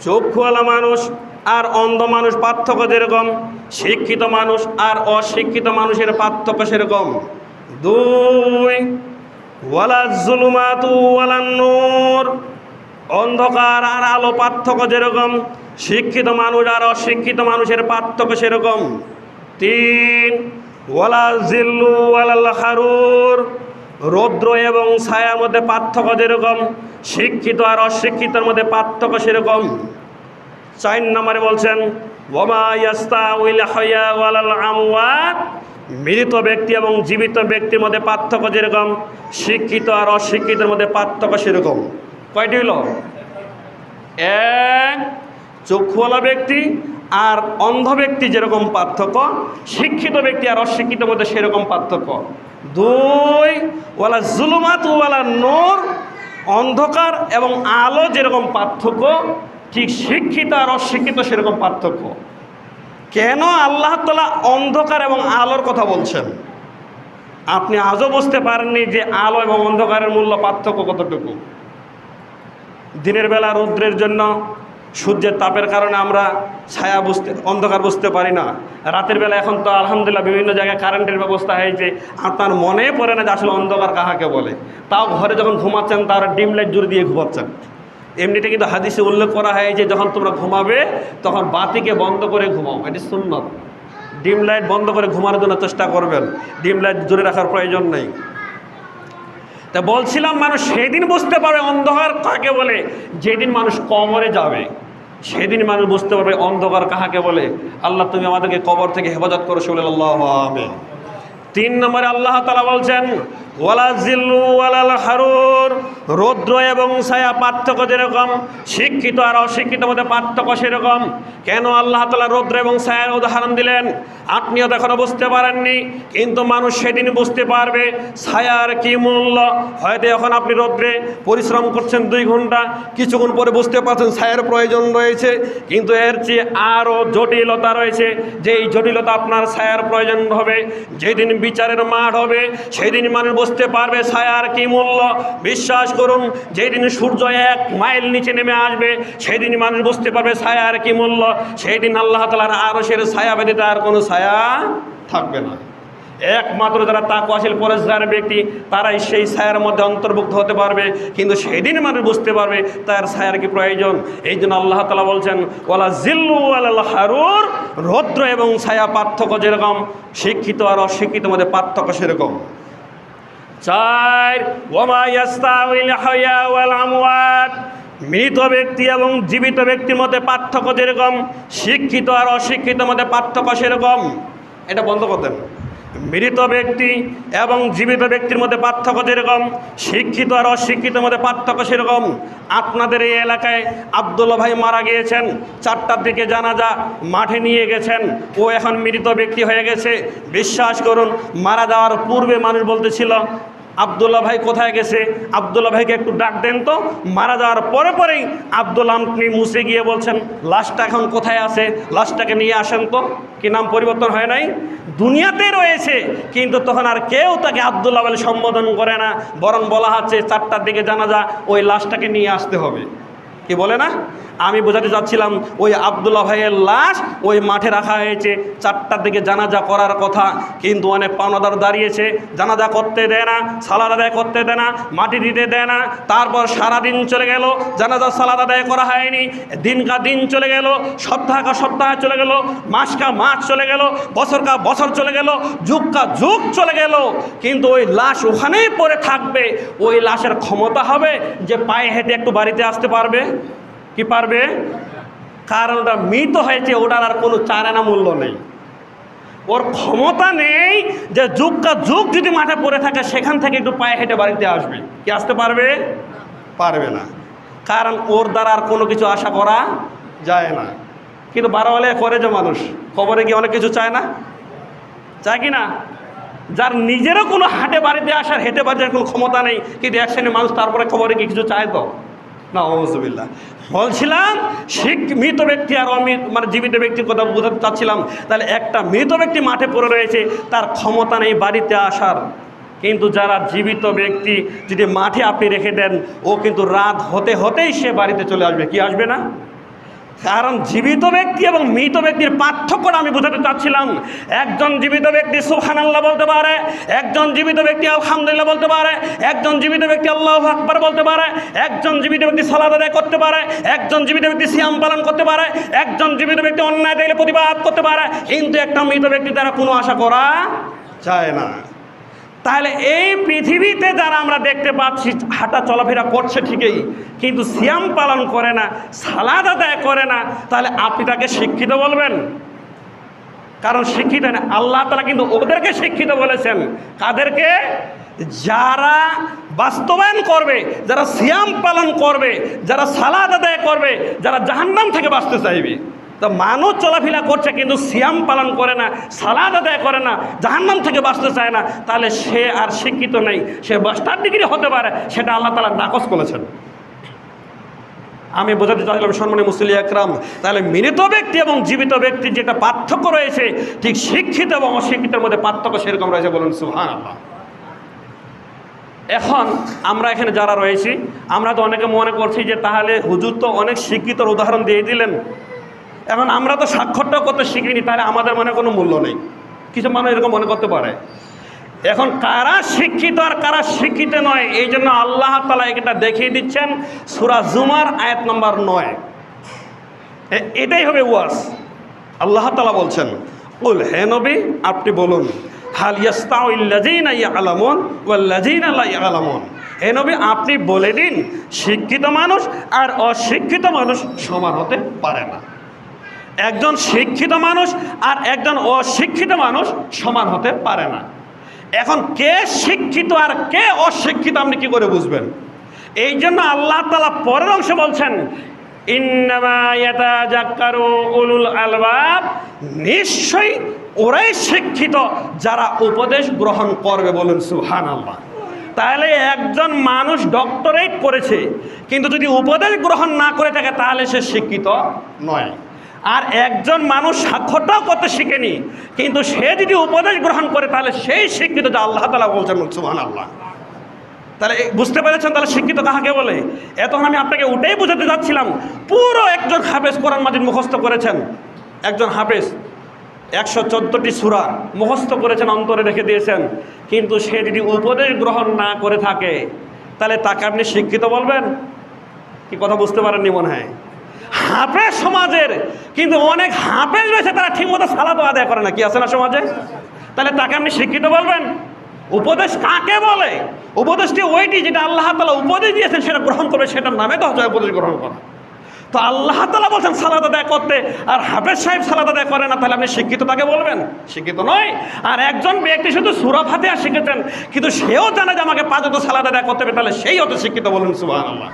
Speaker 1: চক্ষুওয়ালা মানুষ আর অন্ধ মানুষ পার্থক্য যেরকম, শিক্ষিত মানুষ আর অশিক্ষিত মানুষের পার্থক্য সেরকম। 2, ওয়ালা যুলুমাতু ওয়ালান নূর, অন্ধকার আর আলো পার্থক্য যেরকম, শিক্ষিত মানুষ আর অশিক্ষিত মানুষের পার্থক্য সেরকম। 3, ওয়ালা জিল্লু ওয়ালাল হারুর, রৌদ্র এবং ছায়ার মধ্যে পার্থক্য যেরকম, শিক্ষিত আর অশিক্ষিতের মধ্যে পার্থক্য সেরকম। 4 নম্বরে বলছেন ওয়ামা ইয়াস্তাউল হাইয়া ওয়ালাল আমওয়াত, মৃত ব্যক্তি এবং জীবিত ব্যক্তির মধ্যে পার্থক্য যেরকম, শিক্ষিত আর অশিক্ষিতের মধ্যে পার্থক্য সেরকম। কয়টি হলো? 1, চক্ষুওয়ালা ব্যক্তি আর অন্ধ ব্যক্তি যেরকম পার্থক্য, শিক্ষিত ব্যক্তি আর অশিক্ষিতের মধ্যে সেরকম পার্থক্য। 2, ওয়ালা যুলুমাত ওয়ালা নূর, অন্ধকার এবং আলো যেরকম পার্থক্য, ঠিক শিক্ষিত আর অশিক্ষিত সেরকম পার্থক্য। কেন আল্লাহ তাআলা অন্ধকার এবং আলোর কথা বলছেন? আপনি আজও বুঝতে পারেননি যে আলো এবং অন্ধকারের মূল্য পার্থক্য কতটুকু। দিনের বেলা রৌদ্রের জন্য, সূর্যের তাপের কারণে আমরা ছায়া অন্ধকার বুঝতে পারি না। রাতের বেলা এখন তো আলহামদুলিল্লাহ বিভিন্ন জায়গায় কারেন্টের ব্যবস্থা হয়েছে, আপনার মনে পড়ে না যে আসলে অন্ধকার কাহাকে বলে। তাও ঘরে যখন ঘুমাচ্ছেন তার ডিম লাইট জুড়ে দিয়ে ঘুমাচ্ছেন। এমনিটা কিন্তু হাদিসে উল্লেখ করা হয় যে যখন তোমরা ঘুমাবে তখন বাতিকে বন্ধ করে ঘুমাও, এটি সুন্নত। ডিম লাইট বন্ধ করে ঘুমানোর জন্য চেষ্টা করবেন, ডিম লাইট জুড়ে রাখার প্রয়োজন নেই। তা বলছিলাম মানুষ সেদিন বুঝতে পারবে অন্ধকার কাকে বলে যেদিন মানুষ কবরে যাবে, সেদিন মানুষ বুঝতে পারবে অন্ধকার কাহাকে বলে। আল্লাহ তুমি আমাদেরকে কবর থেকে হেফাজত করো, আল্লাহু আমিন। 3 নম্বরে আল্লাহ তাআলা বলছেন ওয়ালা জিল্লু ওয়ালাল হারুর, রৌদ্র এবং ছায়া পার্থক্য যেরকম, শিক্ষিত আর অশিক্ষিতের মধ্যে পার্থক্য সেরকম। কেন আল্লাহ তাআলা রৌদ্র এবং ছায়ার উদাহরণ দিলেন? আপনিও এখনো বুঝতে পারেননি, কিন্তু মানুষ সেদিন বুঝতে পারবে ছায়ার কি মূল্য। হয়তো এখন আপনি রৌদ্রে পরিশ্রম করছেন 2 ঘন্টা, কিছুক্ষণ পরে বুঝতে পারছেন ছায়ার প্রয়োজন রয়েছে, কিন্তু এর চেয়ে আরও জটিলতা রয়েছে। যেই জটিলতা আপনার ছায়ার প্রয়োজন হবে, যেদিন বিচারের মাঠ হবে সেদিন মানুষ বুঝতে পারবে ছায়ার কি মূল্য। বিশ্বাস করুন, যেদিন সূর্য 1 মাইল নিচে নেমে আসবে সেদিন মানুষ বুঝতে পারবে ছায়ার কি মূল্য। সেই দিন আল্লাহ তাআলার আরশের ছায়া ব্যতীত আর কোনো ছায়া থাকবে না। একমাত্র যারা তাকওয়াশীল পরেজগার ব্যক্তি তারাই সেই ছায়ার মধ্যে অন্তর্ভুক্ত হতে পারবে, কিন্তু সেদিন মানুষ বুঝতে পারবে তার ছায়ার কি প্রয়োজন। এই জন্য আল্লাহ তাআলা বলছেন ওয়ালা জিল্লু ওয়ালাল হারুর, রৌদ্র এবং ছায়া পার্থক্য যেরকম, শিক্ষিত আর অশিক্ষিতের মধ্যে পার্থক্য সেরকম। 4, ওয়ামা ইয়াস্তাউল হাইয়া ওয়াল আমওয়াত, মৃত ব্যক্তি এবং জীবিত ব্যক্তির মধ্যে পার্থক্য যেরকম, শিক্ষিত আর অশিক্ষিতের মধ্যে পার্থক্য সেরকম। এটা বন্ধ করতেন। মৃত ব্যক্তি এবং জীবিত ব্যক্তির মধ্যে পার্থক্য যেরকম, শিক্ষিত আর অশিক্ষিতের মধ্যে পার্থক্য সেরকম। আপনাদের এই এলাকায় আব্দুল্লাহ ভাই মারা গিয়েছেন, 4টার দিকে জানাজা মাঠে নিয়ে গেছেন, ও এখন মৃত ব্যক্তি হয়ে গেছে। বিশ্বাস করুন, মারা যাওয়ার পূর্বে মানুষ বলতেছিল আব্দুল্লাহ ভাই কোথায় গেছে, আব্দুল্লাহ ভাইকে একটু ডাক দেন তো। মারা যাওয়ার পরেই আব্দুল্লাহ আপনি মুছে গিয়ে বলছেন লাশটা এখন কোথায় আছে, লাশটাকে নিয়ে আসেন তো। কি নাম পরিবর্তন হয় নাই? দুনিয়াতে রয়েছে, কিন্তু তখন আর কেউ তাকে আব্দুল্লাহ বলে সম্বোধন করে না, বরং বলা হচ্ছে 4টার দিকে জানাজা, ওই লাশটাকে নিয়ে আসতে হবে। কি বলে না? আমি বোঝাতে চাচ্ছিলাম ওই আবদুল্লাহ ভাইয়ের লাশ ওই মাঠে রাখা হয়েছে, 4টার দিকে জানাজা করার কথা, কিন্তু অনেক পাওনাদার দাঁড়িয়েছে, জানাজা করতে দেয় না, সালাদ আদায় করতে দেয় না, মাটি দিতে দেয় না। তারপর সারাদিন চলে গেল, জানাজা সালাদ আদায় করা হয়নি, দিন কা দিন চলে গেল, সপ্তাহ কা সপ্তাহ চলে গেল, মাস কা মাস চলে গেল, বছর কা বছর চলে গেল, যুগ কা যুগ চলে গেল, কিন্তু ওই লাশ ওখানেই পড়ে থাকবে। ওই লাশের ক্ষমতা হবে যে পায়ে হেঁটে একটু বাড়িতে আসতে পারবে? কি পারবে? কারণ ওটা মৃত হয়েছে, ওটার আর কোনো চারানা মূল্য নেই, ওর ক্ষমতা নেই যে যুগ কা যুগ যদি মাঠে পড়ে থাকে সেখান থেকে একটু পায়ে হেঁটে বাড়িতে আসবে। কি আসতে পারবে? পারবে না, কারণ ওর দ্বারা আর কোনো কিছু আশা করা যায় না। কিন্তু বারোয়ালে করে যে মানুষ খবরে গিয়ে অনেক কিছু চায় না, চায় কি না? যার নিজেরও কোনো হাটে বাড়িতে আসার হেঁটে বাড়িতে কোনো ক্ষমতা নেই, কিন্তু এক শ্রেণীর মানুষ তারপরে খবরে গিয়ে কিছু চায় তো না। আউযুবিল্লাহ। বলছিলাম মৃত ব্যক্তি আর মানে জীবিত ব্যক্তির কথা বোঝাতে চাচ্ছিলাম। তাহলে একটা মৃত ব্যক্তি মাঠে পড়ে রয়েছে, তার ক্ষমতা নেই বাড়িতে আসার, কিন্তু যারা জীবিত ব্যক্তি যদি মাঠে আপনি রেখে দেন, ও কিন্তু রাত হতে হতেই সে বাড়িতে চলে আসবে। কি আসবে না? কারণ জীবিত ব্যক্তি এবং মৃত ব্যক্তির পার্থক্যটা আমি বোঝাতে চাচ্ছিলাম। একজন জীবিত ব্যক্তি সুবহানাল্লাহ বলতে পারে, একজন জীবিত ব্যক্তি আলহামদুলিল্লাহ বলতে পারে, একজন জীবিত ব্যক্তি আল্লাহু আকবার বলতে পারে, একজন জীবিত ব্যক্তি সালাত আদায় করতে পারে, একজন জীবিত ব্যক্তি সিয়াম পালন করতে পারে, একজন জীবিত ব্যক্তি অন্যায় দেখলে প্রতিবাদ করতে পারে, কিন্তু একটা মৃত ব্যক্তি দ্বারা কোনো আশা করা যায় না। তাহলে এই পৃথিবীতে যারা আমরা দেখতে পাচ্ছি হাঁটা চলাফেরা করছে ঠিকই, কিন্তু সিয়াম পালন করে না, সালাত আদায় করে না, তাহলে আপনি তাকে শিক্ষিত বলবেন? কারণ শিক্ষিত না, আল্লাহ তাআলা কিন্তু ওদেরকে শিক্ষিত বলেছেন। কাদেরকে? যারা বাস্তবায়ন করবে, যারা সিয়াম পালন করবে, যারা সালাত আদায় করবে, যারা জাহান্নাম থেকে বাঁচতে চাইবে। তা মানুষ চলাফেরা করছে কিন্তু সিয়াম পালন করে না, সালাত আদায় করে না, জাহান্নাম থেকে বাঁচতে চায় না, তাহলে সে আর শিক্ষিত নেই, সে মাস্টার ডিগ্রি হতে পারে, সেটা আল্লাহ তাআলা নাকচ করেছেন। আমি বোঝাতে চাইলাম সম্মানীয় মুসল্লি আকরাম, তাহলে মৃত ব্যক্তি এবং জীবিত ব্যক্তির যেটা পার্থক্য রয়েছে, ঠিক শিক্ষিত এবং অশিক্ষিতের মধ্যে পার্থক্য সেরকম রয়েছে। বলুন সুবহানাল্লাহ। এখন আমরা এখানে যারা রয়েছি, আমরা তো অনেকে মনে করছি যে তাহলে হুজুর তো অনেক শিক্ষিতর উদাহরণ দিয়ে দিলেন, এখন আমরা তো স্বাক্ষরটাও করতে শিখিনি, তাহলে আমাদের মনে কোনো মূল্য নেই। কিছু মানুষ এরকম মনে করতে পারে। এখন কারা শিক্ষিত আর কারা শিক্ষিত নয়, এই জন্য আল্লাহ তাআলা এটা দেখিয়ে দিচ্ছেন সূরা জুমার আয়াত নম্বর 9। এটাই হবে ওয়াজ। আল্লাহ তাআলা বলছেন, কুল, হে নবী আপনি বলুন, হাল ইয়াস্তাউইল্লাযীনা ইয়ালামুন ওয়াল্লাযীনা লা ইয়ালামুন। হে নবী আপনি বলে দিন, শিক্ষিত মানুষ আর অশিক্ষিত মানুষ সমান হতে পারে না। একজন শিক্ষিত মানুষ আর একজন অশিক্ষিত মানুষ সমান হতে পারে না। এখন কে শিক্ষিত আর কে অশিক্ষিত আপনি কি করে বুঝবেন? এই জন্য আল্লাহ তাআলা পরের অংশে বলছেন, ইন্নামা ইয়াতাযাক্কারু উলুল আলবাব, নিশ্চয়ই ওরাই শিক্ষিত যারা উপদেশ গ্রহণ করবে। বলুন সুবহানাল্লাহ। তাহলে একজন মানুষ ডক্টরেট করেছে, কিন্তু যদি উপদেশ গ্রহণ না করে থাকে তাহলে সে শিক্ষিত নয়। আর একজন মানুষ স্বাক্ষরটাও করতে শিখেনি, কিন্তু সে যদি উপদেশ গ্রহণ করে তাহলে সেই শিক্ষিত, যা আল্লাহ তাআলা বলছেন সুবহানাল্লাহ। তাহলে বুঝতে পেরেছেন তাহলে শিক্ষিত কাকে বলে? এতক্ষণ আমি আপনাকে ওটাই বোঝাতে যাচ্ছিলাম। পুরো একজন হাফেজ কোরআন মাজিদ মুখস্থ করেছেন, একজন হাফেজ 114টি সূরা মুখস্থ করেছেন, অন্তরে রেখে দিয়েছেন, কিন্তু সে যদি উপদেশ গ্রহণ না করে থাকে তাহলে তাকে আপনি শিক্ষিত বলবেন? কি কথা বুঝতে পারেননি মনে হয়? হাফেজ সমাজের কিন্তু অনেক হাফেজ রয়েছে, তারা ঠিকমতো সালাত আদায় করে না। কি আছে না সমাজে? তাহলে তাকে আপনি শিক্ষিত বলবেন? উপদেশ কাকে বলে? উপদেশটি ওইটি যেটা আল্লাহ তাআলা উপদেশ দিয়েছেন সেটা গ্রহণ করবে, সেটার নামে তো হচ্ছে উপদেশ গ্রহণ করা। তো আল্লাহ তাআলা বলছেন সালাত আদায় করতে, আর হাফেজ সাহেব সালাত আদায় করে না, তাহলে আপনি শিক্ষিত তাকে বলবেন? শিক্ষিত নয়। আর একজন ব্যক্তি শুধু সূরা ফাতিহা শিখেছেন, কিন্তু সেও জানে যে আমাকে 5 ওয়াক্ত সালাত আদায় করতে হবে, তাহলে সেই হতে শিক্ষিত। বলুন সুবহানাল্লাহ।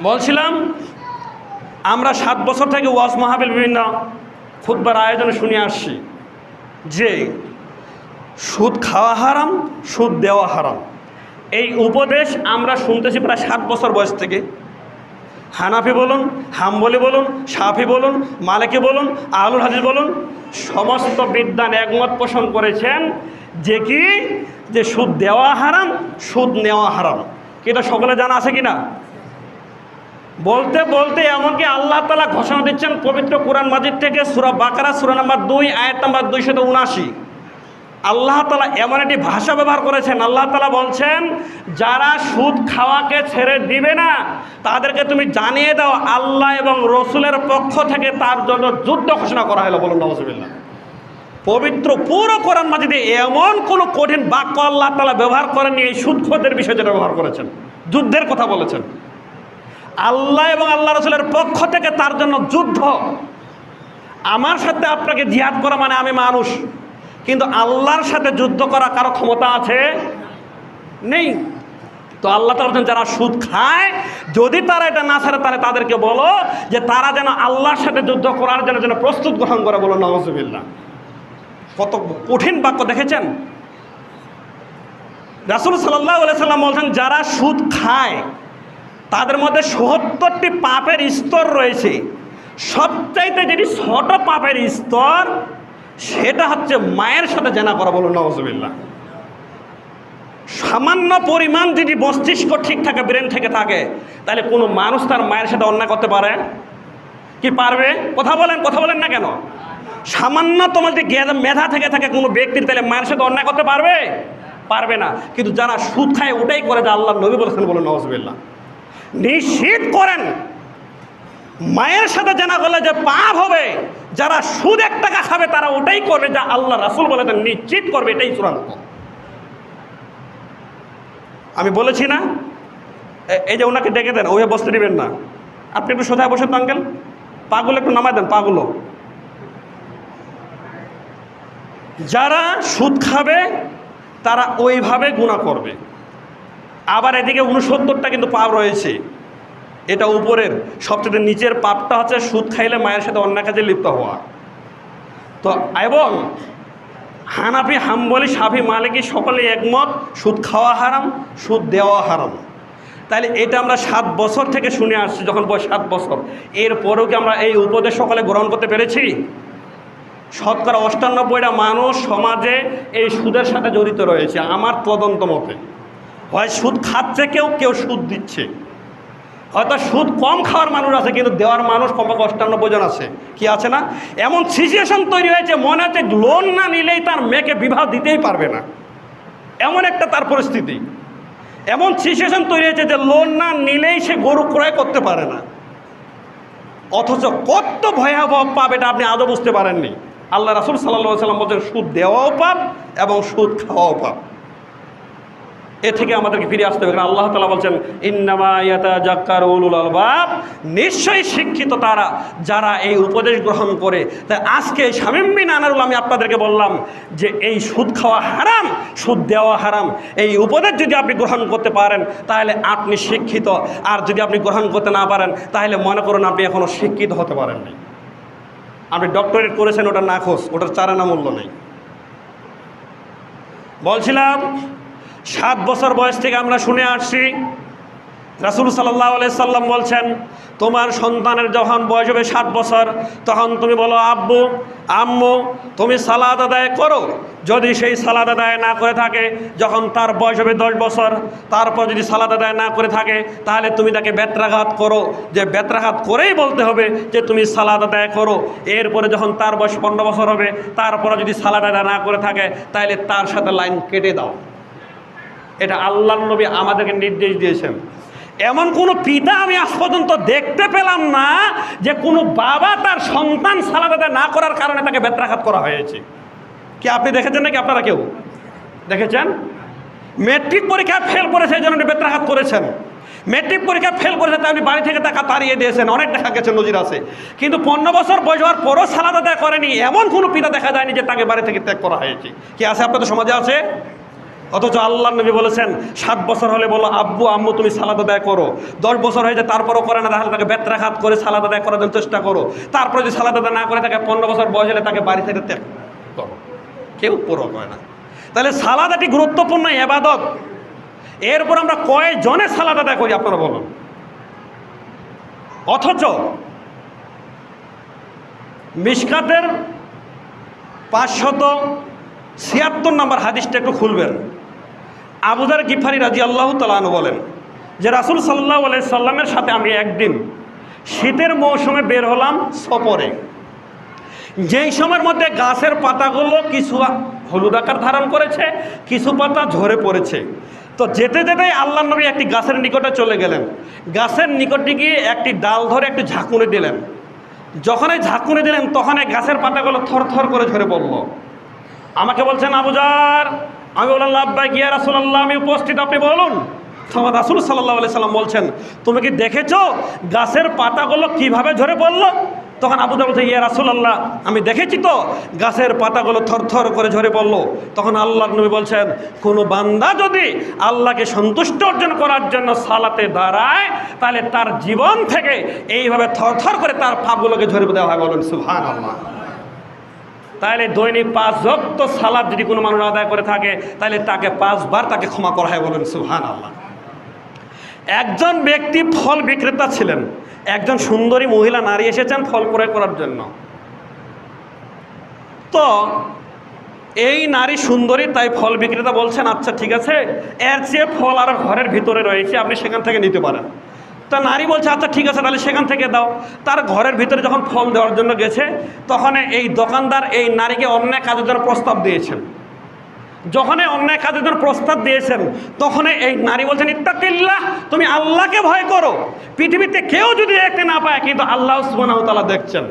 Speaker 1: বলছিলাম আমরা 7 বছর থেকে ওয়াজ মাহফিল বিভিন্ন খুতবার আয়োজনে শুনে আসছি যে সুদ খাওয়া হারাম, সুদ দেওয়া হারাম। এই উপদেশ আমরা শুনতেছি প্রায় 7 বছর বয়স থেকে। হানাফি বলুন, হাম্বলি বলুন, শাফি বলুন, মালিকি বলুন, আহলুল হাদিস বলুন, সমস্ত বিদ্বান একমত পোষণ করেছেন যে কি, যে সুদ দেওয়া হারাম, সুদ নেওয়া হারাম। এটা সকলে জানা আছে কিনা?
Speaker 2: বলতে বলতে এমনকি আল্লাহ তাআলা ঘোষণা দিচ্ছেন পবিত্র কোরআন মাজিদ থেকে সূরা বাকারা সূরা নম্বর 2 আয়াত নম্বর 279। আল্লাহ তাআলা এমন একটি ভাষা ব্যবহার করেছেন, আল্লাহ তাআলা বলছেন যারা সুদ খাওয়াকে ছেড়ে দিবে না তাদেরকে তুমি জানিয়ে দাও আল্লাহ এবং রসুলের পক্ষ থেকে তার জন্য যুদ্ধ ঘোষণা করা হলো। বলুন নাউজুবিল্লাহ। পবিত্র পুরো কোরআন মাজিদে এমন কোনো কঠিন বাক্য আল্লাহ তাআলা ব্যবহার করেননি এই সুদখোরদের বিষয়ে যেটা ব্যবহার করেছেন। যুদ্ধের কথা বলেছেন, আল্লাহ এবং আল্লাহ রসুলের পক্ষ থেকে তার জন্য যুদ্ধ। আমার সাথে আপনাকে জিহাদ করা মানে আমি মানুষ, কিন্তু আল্লাহর সাথে যুদ্ধ করা কারো ক্ষমতা আছে? নেই। তো আল্লাহ তাআলা বলেন যারা সুদ খায় যদি তারা এটা না ছাড়ে তাহলে তাদেরকে বলো যে তারা যেন আল্লাহর সাথে যুদ্ধ করার জন্য যেন প্রস্তুত গ্রহণ করে। বলো নাউজুবিল্লাহ। কত কঠিন বাক্য দেখেছেন। রাসূল সাল্লাল্লাহু আলাইহি সাল্লাম বলছেন যারা সুদ খায় তাদের মধ্যে ৭০টি পাপের স্তর রয়েছে। সবচাইতে যেটি ছোট পাপের স্তর সেটা হচ্ছে মায়ের সাথে জেনা করা। বলুন নাউজুবিল্লাহ। সামান্য পরিমাণ যদি মস্তিষ্ক ঠিক থাকে, ব্রেন থেকে থাকে, তাহলে কোনো মানুষ তার মায়ের সাথে অন্যায় করতে পারে কি? পারবে? কথা বলেন না কেন? সামান্য তোমার যদি মেধা থেকে থাকে কোনো ব্যক্তির, তাহলে মায়ের সাথে অন্যায় করতে পারবে? পারবে না। কিন্তু যারা সুদ খায় ওটাই করে, যা আল্লাহর নবী বলেছেন। বলুন নাউজুবিল্লাহ। নিশ্চিত করেন মায়ের সাথে জেনা করলে যে পাপ হবে, যারা সুদ 1 টাকা খাবে তারা ওটাই করবে যা আল্লাহ রাসূল বলেছেন, নিশ্চিত করবে, এটাই চূড়ান্ত। আমি বলেছি না, এই যে ওনাকে ডেকে দেন, ওই বসতে দিবেন না, আপনি একটু সোজা বসেন তো আঙ্কেল, পাগুলো একটু নামাই দেন, পাগুলো। যারা সুদ খাবে তারা ওইভাবে গুনাহ করবে। আবার এদিকে 69টা কিন্তু পাপ রয়েছে। এটা উপরের, সবচেয়ে নিচের পাপটা হচ্ছে সুদ খাইলে মায়ের সাথে অন্য কাজে লিপ্ত হওয়া। তো এবং হানাফি, হাম্বলি, শাফি, মালিকি সকলে একমত সুদ খাওয়া হারাম, সুদ দেওয়া হারাম। তাহলে এটা আমরা 7 বছর থেকে শুনে আসছি, যখন বয়স 7 বছর। এরপরেও কি আমরা এই উপদেশ সকলে গ্রহণ করতে পেরেছি? শতকরা 98টা মানুষ সমাজে এই সুদের সাথে জড়িত রয়েছে আমার তদন্ত মতে। হয় সুদ খাচ্ছে কেউ সুদ দিচ্ছে। হয়তো সুদ কম খাওয়ার মানুষ আছে, কিন্তু দেওয়ার মানুষ কমপক্ষে 98 জন আছে। কি আছে না? এমন সিচুয়েশন তৈরি হয়েছে, মনে হচ্ছে লোন না নিলেই তার মেয়েকে বিবাহ দিতেই পারবে না, এমন একটা তার পরিস্থিতি। এমন সিচুয়েশন তৈরি হয়েছে যে লোন না নিলেই সে গরু ক্রয় করতে পারে না। অথচ কত ভয়াবহ পাপ এটা আপনি আদৌ বুঝতে পারেননি। আল্লাহ রাসূল সাল্লাল্লাহু আলাইহি ওয়াসাল্লাম বলেন সুদ দেওয়াও পাপ এবং সুদ খাওয়াও পাপ। এ থেকে আমাদেরকে ফিরে আসতে হবে। কারণ আল্লাহ তাআলা বলছেন ইন্নামা ইয়াতাযাক্কারু উলুল আলবাব, নিশ্চয়ই শিক্ষিত তারা যারা এই উপদেশ গ্রহণ করে। তাই আজকে শামীম বিন আনারুল আমি আপনাদেরকে বললাম যে এই সুদ খাওয়া হারাম, সুদ দেওয়া হারাম, এই উপদেশ যদি আপনি গ্রহণ করতে পারেন তাহলে আপনি শিক্ষিত। আর যদি আপনি গ্রহণ করতে না পারেন তাহলে মনে করুন আপনি এখনও শিক্ষিত হতে পারেননি। আপনি ডক্টরেট করেছেন, ওটা নাখোশ, ওটার চারানা মূল্য নেই। বলছিলাম 7 বছর বয়স থেকে আমরা শুনে আসছি রাসূল সাল্লাল্লাহু আলাইহি সাল্লাম বলছেন তোমার সন্তানের যখন বয়স হবে 7 বছর তখন তুমি বলো আব্বু আম্মু তুমি সালাত আদায় করো। যদি সেই সালাত আদায় না করে থাকে, যখন তার বয়স হবে 10 বছর, তারপর যদি সালাত আদায় না করে থাকে তাহলে তুমি তাকে বেত্রাঘাত করো, যে বেত্রাঘাত করেই বলতে হবে যে তুমি সালাত আদায় করো। এরপরে যখন তার বয়স 15 বছর হবে, তারপরে যদি সালাত আদায় না করে থাকে তাহলে তার সাথে লাইন কেটে দাও। এটা আল্লাহর নবী আমাদেরকে নির্দেশ দিয়েছেন। এমন কোনো পিতা আমি আজ পর্যন্ত দেখতে পেলাম না যে কোনো বাবা তার সন্তান সালাত আদায় না করার কারণে তাকে বেত্রাঘাত করা হয়েছে। কি আপনি দেখেছেন নাকি? আপনারা কেউ দেখেছেন? মেট্রিক পরীক্ষায় ফেল করেছে এই জন্য বেত্রাঘাত করেছেন। মেট্রিক পরীক্ষা ফেল করেছে তাই আপনি বাড়ি থেকে টাকা তাড়িয়ে দিয়েছেন, অনেক দেখা গেছে, নজির আছে। কিন্তু 15 বছর বয়স হওয়ার পরও সালাত আদায় করেনি এমন কোনো পিতা দেখা যায়নি যে তাকে বাড়ি থেকে ত্যাগ করা হয়েছে। কি আছে? আপনাদের সমাজে আছে? অথচ আল্লাহর নবী বলেছেন 7 বছর হলে বলো আব্বু আম্মু তুমি সালাত আদায় করো। 10 বছর হয়ে যায় তারপরও করে না, তাহলে তাকে বেত্রাঘাত করে সালাত আদায় করার জন্য চেষ্টা করো। তারপরে যদি সালাত আদায় না করে তাকে 15 বছর বয়স হলে তাকে বাড়ি থেকে ত্যাগ করো। কেউ পরোয়া করে না। তাহলে সালাত একটি গুরুত্বপূর্ণ ইবাদত। এরপর আমরা কয়জনে সালাত আদায় করি আপনারা বলুন? অথচ মিশকাতের 576 নম্বর হাদিসটা একটু খুলবেন। আবু যার গিফারি রাদিয়াল্লাহু তাআলা আনহু বলেন যে রাসূল সাল্লাল্লাহু আলাইহি সাল্লামের সাথে আমি একদিন শীতের মৌসুমে বের হলাম সফরে। যেই সময়ের মধ্যে গাছের পাতাগুলো কিছু হলুদ আকার ধারণ করেছে, কিছু পাতা ঝরে পড়েছে। তো যেতে যেতে আল্লাহর নবী একটি গাছের নিকটে চলে গেলেন। গাছের নিকটে গিয়ে একটি ডাল ধরে একটি ঝাঁকুনি দিলেন। যখন এই ঝাঁকুনি দিলেন তখন এই গাছের পাতাগুলো থরথর করে ঝরে পড়ল। আমাকে বলছেন, আবু যার। আমি বললাম, লাব্বাইক ইয়া রাসূলুল্লাহ, আমি উপস্থিত, আপনি বলুন। তখন রাসূল সাল্লাল্লাহু আলাইহি সাল্লাম বলছেন, তুমি কি দেখেছো গাছের পাতাগুলো কিভাবে ঝরে পড়লো? তখন আবু যার বলছে, ইয়া রাসূলুল্লাহ, আমি দেখেছি তো গাছের পাতাগুলো থরথর করে ঝরে পড়লো। তখন আল্লাহর নবী বলছেন, কোনো বান্দা যদি আল্লাহকে সন্তুষ্ট অর্জন করার জন্য সালাতে দাঁড়ায়, তাহলে তার জীবন থেকে এইভাবে থরথর করে তার পাপগুলোকে ঝরে দেওয়া হয়। বলুন সুবহানাল্লাহ। তাহলে দৈনিক 5 ওয়াক্ত সালাত যদি কোনো মানুষ আদায় করে থাকে, তাহলে তাকে 5 বার তাকে ক্ষমা করা হয়। বলুন সুবহানাল্লাহ। একজন ব্যক্তি ফল বিক্রেতা ছিলেন। একজন সুন্দরী মহিলা নারী এসেছেন ফল ক্রয় করার জন্য। তো এই নারী সুন্দরী, তাই ফল বিক্রেতা বলছেন, আচ্ছা ঠিক আছে, এর চেয়ে ফল আর ঘরের ভিতরে রয়েছে, আপনি সেখান থেকে নিতে পারেন। তা নারী বলছে, আচ্ছা ঠিক আছে, তাহলে সেখান থেকে দাও। তার ঘরের ভিতরে যখন ফল দেওয়ার জন্য গেছে, তখন এই দোকানদার এই নারীকে অন্যায় কাজের জন্য প্রস্তাব দিয়েছেন। যখনই অন্যায় কাজের জন্য প্রস্তাব দিয়েছেন, তখন এই নারী বলছেন, ইত্তাকিল্লাহ, তুমি আল্লাহকে ভয় করো। পৃথিবীতে কেউ যদি দেখতে না পায়, কিন্তু আল্লাহ সুবহানাহু ওয়া তাআলা দেখছেন।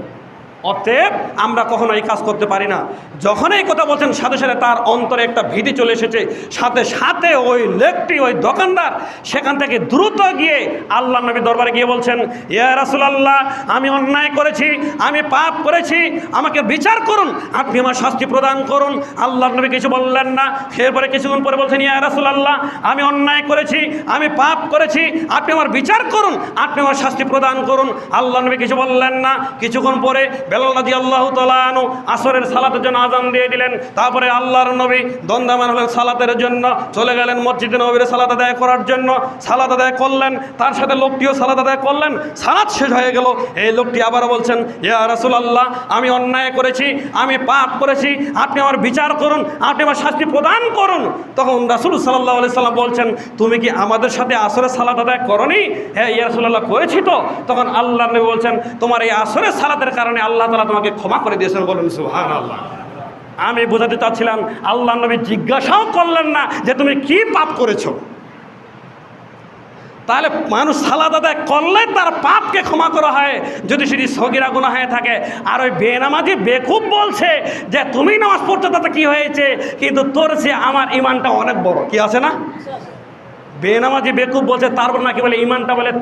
Speaker 2: অতএব আমরা কখনো এই কাজ করতে পারি না। যখন এই কথা বলছেন, সাথে সাথে তার অন্তরে একটা ভীতি চলে এসেছে। সাথে সাথে ওই লোকটি, ওই দোকানদার সেখান থেকে দ্রুত গিয়ে আল্লাহর নবীর দরবারে গিয়ে বলছেন, ইয়া রাসূলুল্লাহ, আমি অন্যায় করেছি, আমি পাপ করেছি, আমাকে বিচার করুন, আপনি আমার শাস্তি প্রদান করুন। আল্লাহর নবী কিছু বললেন না। এরপরে কিছুক্ষণ পরে বলছেন, ইয়া রাসূলুল্লাহ, আমি অন্যায় করেছি, আমি পাপ করেছি, আপনি আমার বিচার করুন, আপনি আমার শাস্তি প্রদান করুন। আল্লাহর নবী কিছু বললেন না। কিছুক্ষণ পরে বেলাল রাদিয়াল্লাহু তাআলা আনহু আসরের সালাতের জন্য আযান দিয়ে দিলেন। তারপরে আল্লাহর নবী দণ্ডায়মান হলেন সালাতের জন্য, চলে গেলেন মসজিদে নববীর সালাত আদায় করার জন্য। সালাত আদায় করলেন, তার সাথে লোকটিও সালাত আদায় করলেন। সালাত শেষ হয়ে গেল। এই লোকটি আবারও বলছেন, ইয়া রাসূলুল্লাহ, আমি অন্যায় করেছি, আমি পাপ করেছি, আপনি আমার বিচার করুন, আপনি আমার শাস্তি প্রদান করুন। তখন রাসূল সাল্লাল্লাহু আলাইহি সাল্লাম বলছেন, তুমি কি আমাদের সাথে আসরের সালাত আদায় করনি? হ্যাঁ ইয়া রাসূলুল্লাহ, করেছি তো। তখন আল্লাহর নবী বলছেন, তোমার এই আসরের সালাতের কারণে আল্লাহ তাআলা তোমাকে ক্ষমা করে দিয়েছেন। বলুন সুবহানাল্লাহ। আমি বোঝাতে চাচ্ছিলাম, আল্লাহর নবী জিজ্ঞাসাও করলেন না যে তুমি কি পাপ করেছো। তাহলে মানুষ সালাত আদায় করলে তার পাপকে ক্ষমা করা হয়, যদি সেটি সগীরা গুনাহ হয়ে থাকে। আর ওই বেনামাজি বেকুব বলছে যে তুমি নামাজ পড়ছো তাতে কি হয়েছে, কিন্তু তোর চেয়ে আমার ইমানটা অনেক বড়। কি আছে না? বেনামাজি বেকুব বলছে, তারপর নাকি বলে ইমানটা বলে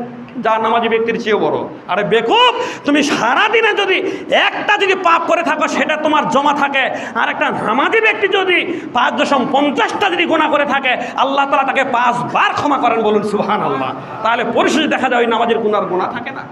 Speaker 2: যা নামাজি ব্যক্তির চেয়েও বড়। আরে বেকুব, তুমি সারাদিনে যদি একটা যদি পাপ করে থাকো সেটা তোমার জমা থাকে, আর একটা নামাজি ব্যক্তি যদি 5.50টা যদি গুনাহ করে থাকে, আল্লাহ তাআলা তাকে 5 বার ক্ষমা করেন। বলুন সুবহানাল্লাহ। তাহলে পরিশেষে দেখা যায় ওই নামাজের গুনাহ থাকে না।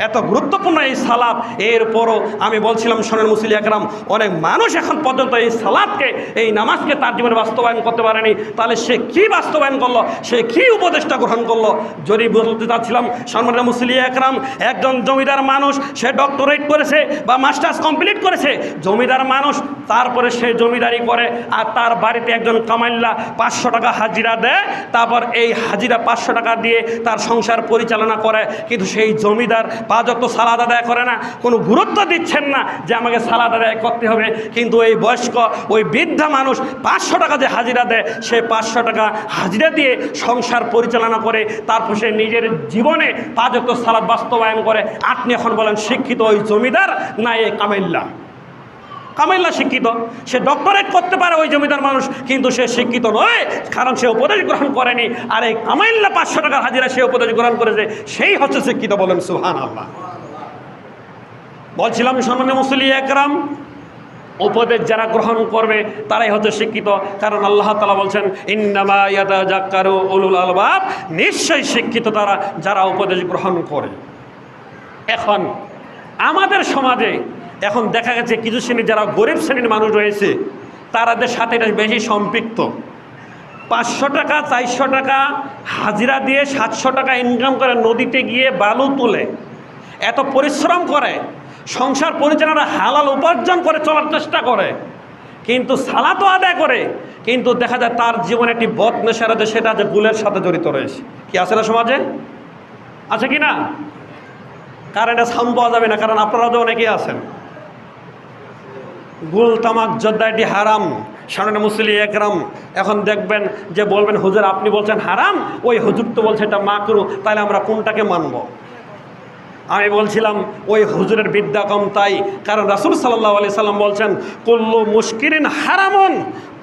Speaker 2: এত গুরুত্বপূর্ণ এই সালাত। এরপরও আমি বলছিলাম, শোনেন মুসলিম একরাম, অনেক মানুষ এখন পর্যন্ত এই সালাতকে, এই নামাজকে তার জীবনে বাস্তবায়ন করতে পারেনি। তাহলে সে কি বাস্তবায়ন করলো, সে কি উপদেশটা গ্রহণ করলো? যদি বলতে চাচ্ছিলাম, সম্মানিত মুসলিম একরাম, একজন জমিদার মানুষ, সে ডক্টরেট করেছে বা মাস্টার্স কমপ্লিট করেছে, জমিদার মানুষ, তারপরে সে জমিদারি করে, আর তার বাড়িতে একজন কামাইল্লা 500 টাকা হাজিরা দেয়। তারপর এই হাজিরা 500 টাকা দিয়ে তার সংসার পরিচালনা করে। কিন্তু সেই জমিদার 5 ওয়াক্ত সালাত আদায় করে না, কোনো গুরুত্ব দিচ্ছেন না যে আমাকে সালাত আদায় করতে হবে। কিন্তু এই বয়স্ক, ওই বৃদ্ধা মানুষ 500 টাকা যে হাজিরা দেয়, সে 500 টাকা হাজিরা দিয়ে সংসার পরিচালনা করে, তারপর সে নিজের জীবনে 5 ওয়াক্ত সালাত বাস্তবায়ন করে। আপনি এখন বলেন, শিক্ষিত ওই জমিদার না এই কামাইল্লা? কামাইল্লা শিক্ষিত, সে ডক্টরেট করতে পারে ওই জমিদার মানুষ, কিন্তু সে শিক্ষিত নয়, কারণ সে উপদেশ গ্রহণ করেনি। আর এই কামাইল্লা 500 টাকার হাজিরা সে উপদেশ গ্রহণ করেছে, সেই হচ্ছে শিক্ষিত। বলেন সুবহানাল্লাহ। বলছিলাম, সম্মানিত মুসলিম একরাম, উপদেশ যারা গ্রহণ করবে তারাই হচ্ছে শিক্ষিত। কারণ আল্লাহ তাআলা বলছেন, ইন্নামা ইয়াতাযাক্কারু উলুল আলবাব, নিশ্চয়ই শিক্ষিত তারা যারা উপদেশ গ্রহণ করে। এখন আমাদের সমাজে এখন দেখা গেছে কিছু শ্রেণীর যারা গরিব শ্রেণীর মানুষ রয়েছে, তাদের সাথে এটা বেশি সম্পৃক্ত। 500 টাকা 400 টাকা হাজিরা দিয়ে 700 টাকা ইনকাম করে নদীতে গিয়ে বালু তুলে, এত পরিশ্রম করে, সংসার পরিচালনা হালাল উপার্জন করে চলার চেষ্টা করে, কিন্তু সালাতও আদায় করে, কিন্তু দেখা যায় তার জীবনে একটি বদ নেশার আছে, সেটা যে গুলের সাথে জড়িত রয়েছে। কি আছে না সমাজে? আছে কি না? কারণ এটা সাউন্ড পাওয়া যাবে না, কারণ আপনারাও তো অনেকেই আছেন। গুল তামাক জর্দা এটি হারাম, সামনে মুসলি একরাম। এখন দেখবেন যে বলবেন হুজুর আপনি বলছেন হারাম, ওই হুজুর তো বলছে এটা মাকরু, তাহলে আমরা কোনটাকে মানব? আমি বলছিলাম ওই হুজুরের বিদ্যা কম, তাই কারণ রাসূল সাল্লাল্লাহু আলাইহি সাল্লাম বলছেন কুল্লু মুশকিরিন হারামুন,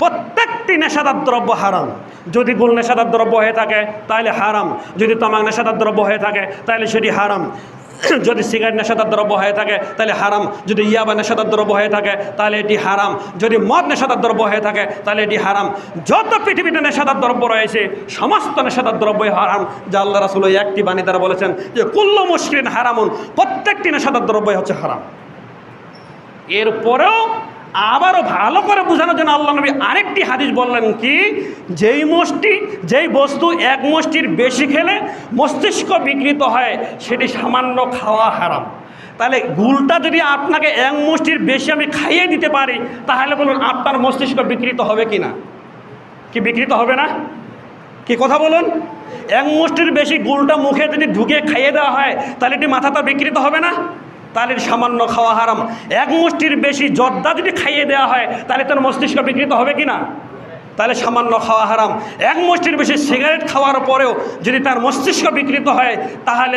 Speaker 2: প্রত্যেকটি নেশাদার দ্রব্য হারাম। যদি গুল নেশাদার দ্রব্য হয়ে থাকে তাহলে হারাম, যদি তামাক নেশাদার দ্রব্য হয়ে থাকে তাহলে সেটি হারাম, যদি সিগারেট নেশাদার দ্রব্য হয়ে থাকে তাহলে হারাম, যদি ইয়াবা নেশাদার দ্রব্য হয়ে থাকে তাহলে এটি হারাম, যদি মদ নেশাদার দ্রব্য হয়ে থাকে তাহলে এটি হারাম। যত পৃথিবীতে নেশাদার দ্রব্য রয়েছে সমস্ত নেশাদার দ্রব্যই হারাম, যা আল্লাহ রাসূল ওই একটি বাণী দ্বারা বলেছেন যে কুল্লু মুশকিরিন হারামুন, প্রত্যেকটি নেশাদার দ্রব্যই হচ্ছে হারাম। এরপরেও আবারও ভালো করে বোঝানোর জন্য আল্লাহ নবী আরেকটি হাদিস বললেন কি, যেই বস্তু এক মুষ্টির বেশি খেলে মস্তিষ্ক বিকৃত হয় সেটি সামান্য খাওয়া হারাম। তাহলে গুলটা যদি আপনাকে এক মুষ্টির বেশি আমি খাইয়ে দিতে পারি, তাহলে বলুন আপনার মস্তিষ্ক বিকৃত হবে কি না? কি বিকৃত হবে না? কি কথা বলুন? এক মুষ্টির বেশি গুলটা মুখে যদি ঢুকে খাইয়ে দেওয়া হয় তাহলে এটি মাথাটা বিকৃত হবে না? তাহলে সামান্য খাওয়া হারাম। এক মুষ্টির বেশি জর্দা যদি খাইয়ে দেওয়া হয় তাহলে তার মস্তিষ্ক বিকৃত হবে কি না? তাহলে সামান্য খাওয়া হারাম। এক মুষ্টির বেশি সিগারেট খাওয়ার পরেও যদি তার মস্তিষ্ক বিকৃত হয় তাহলে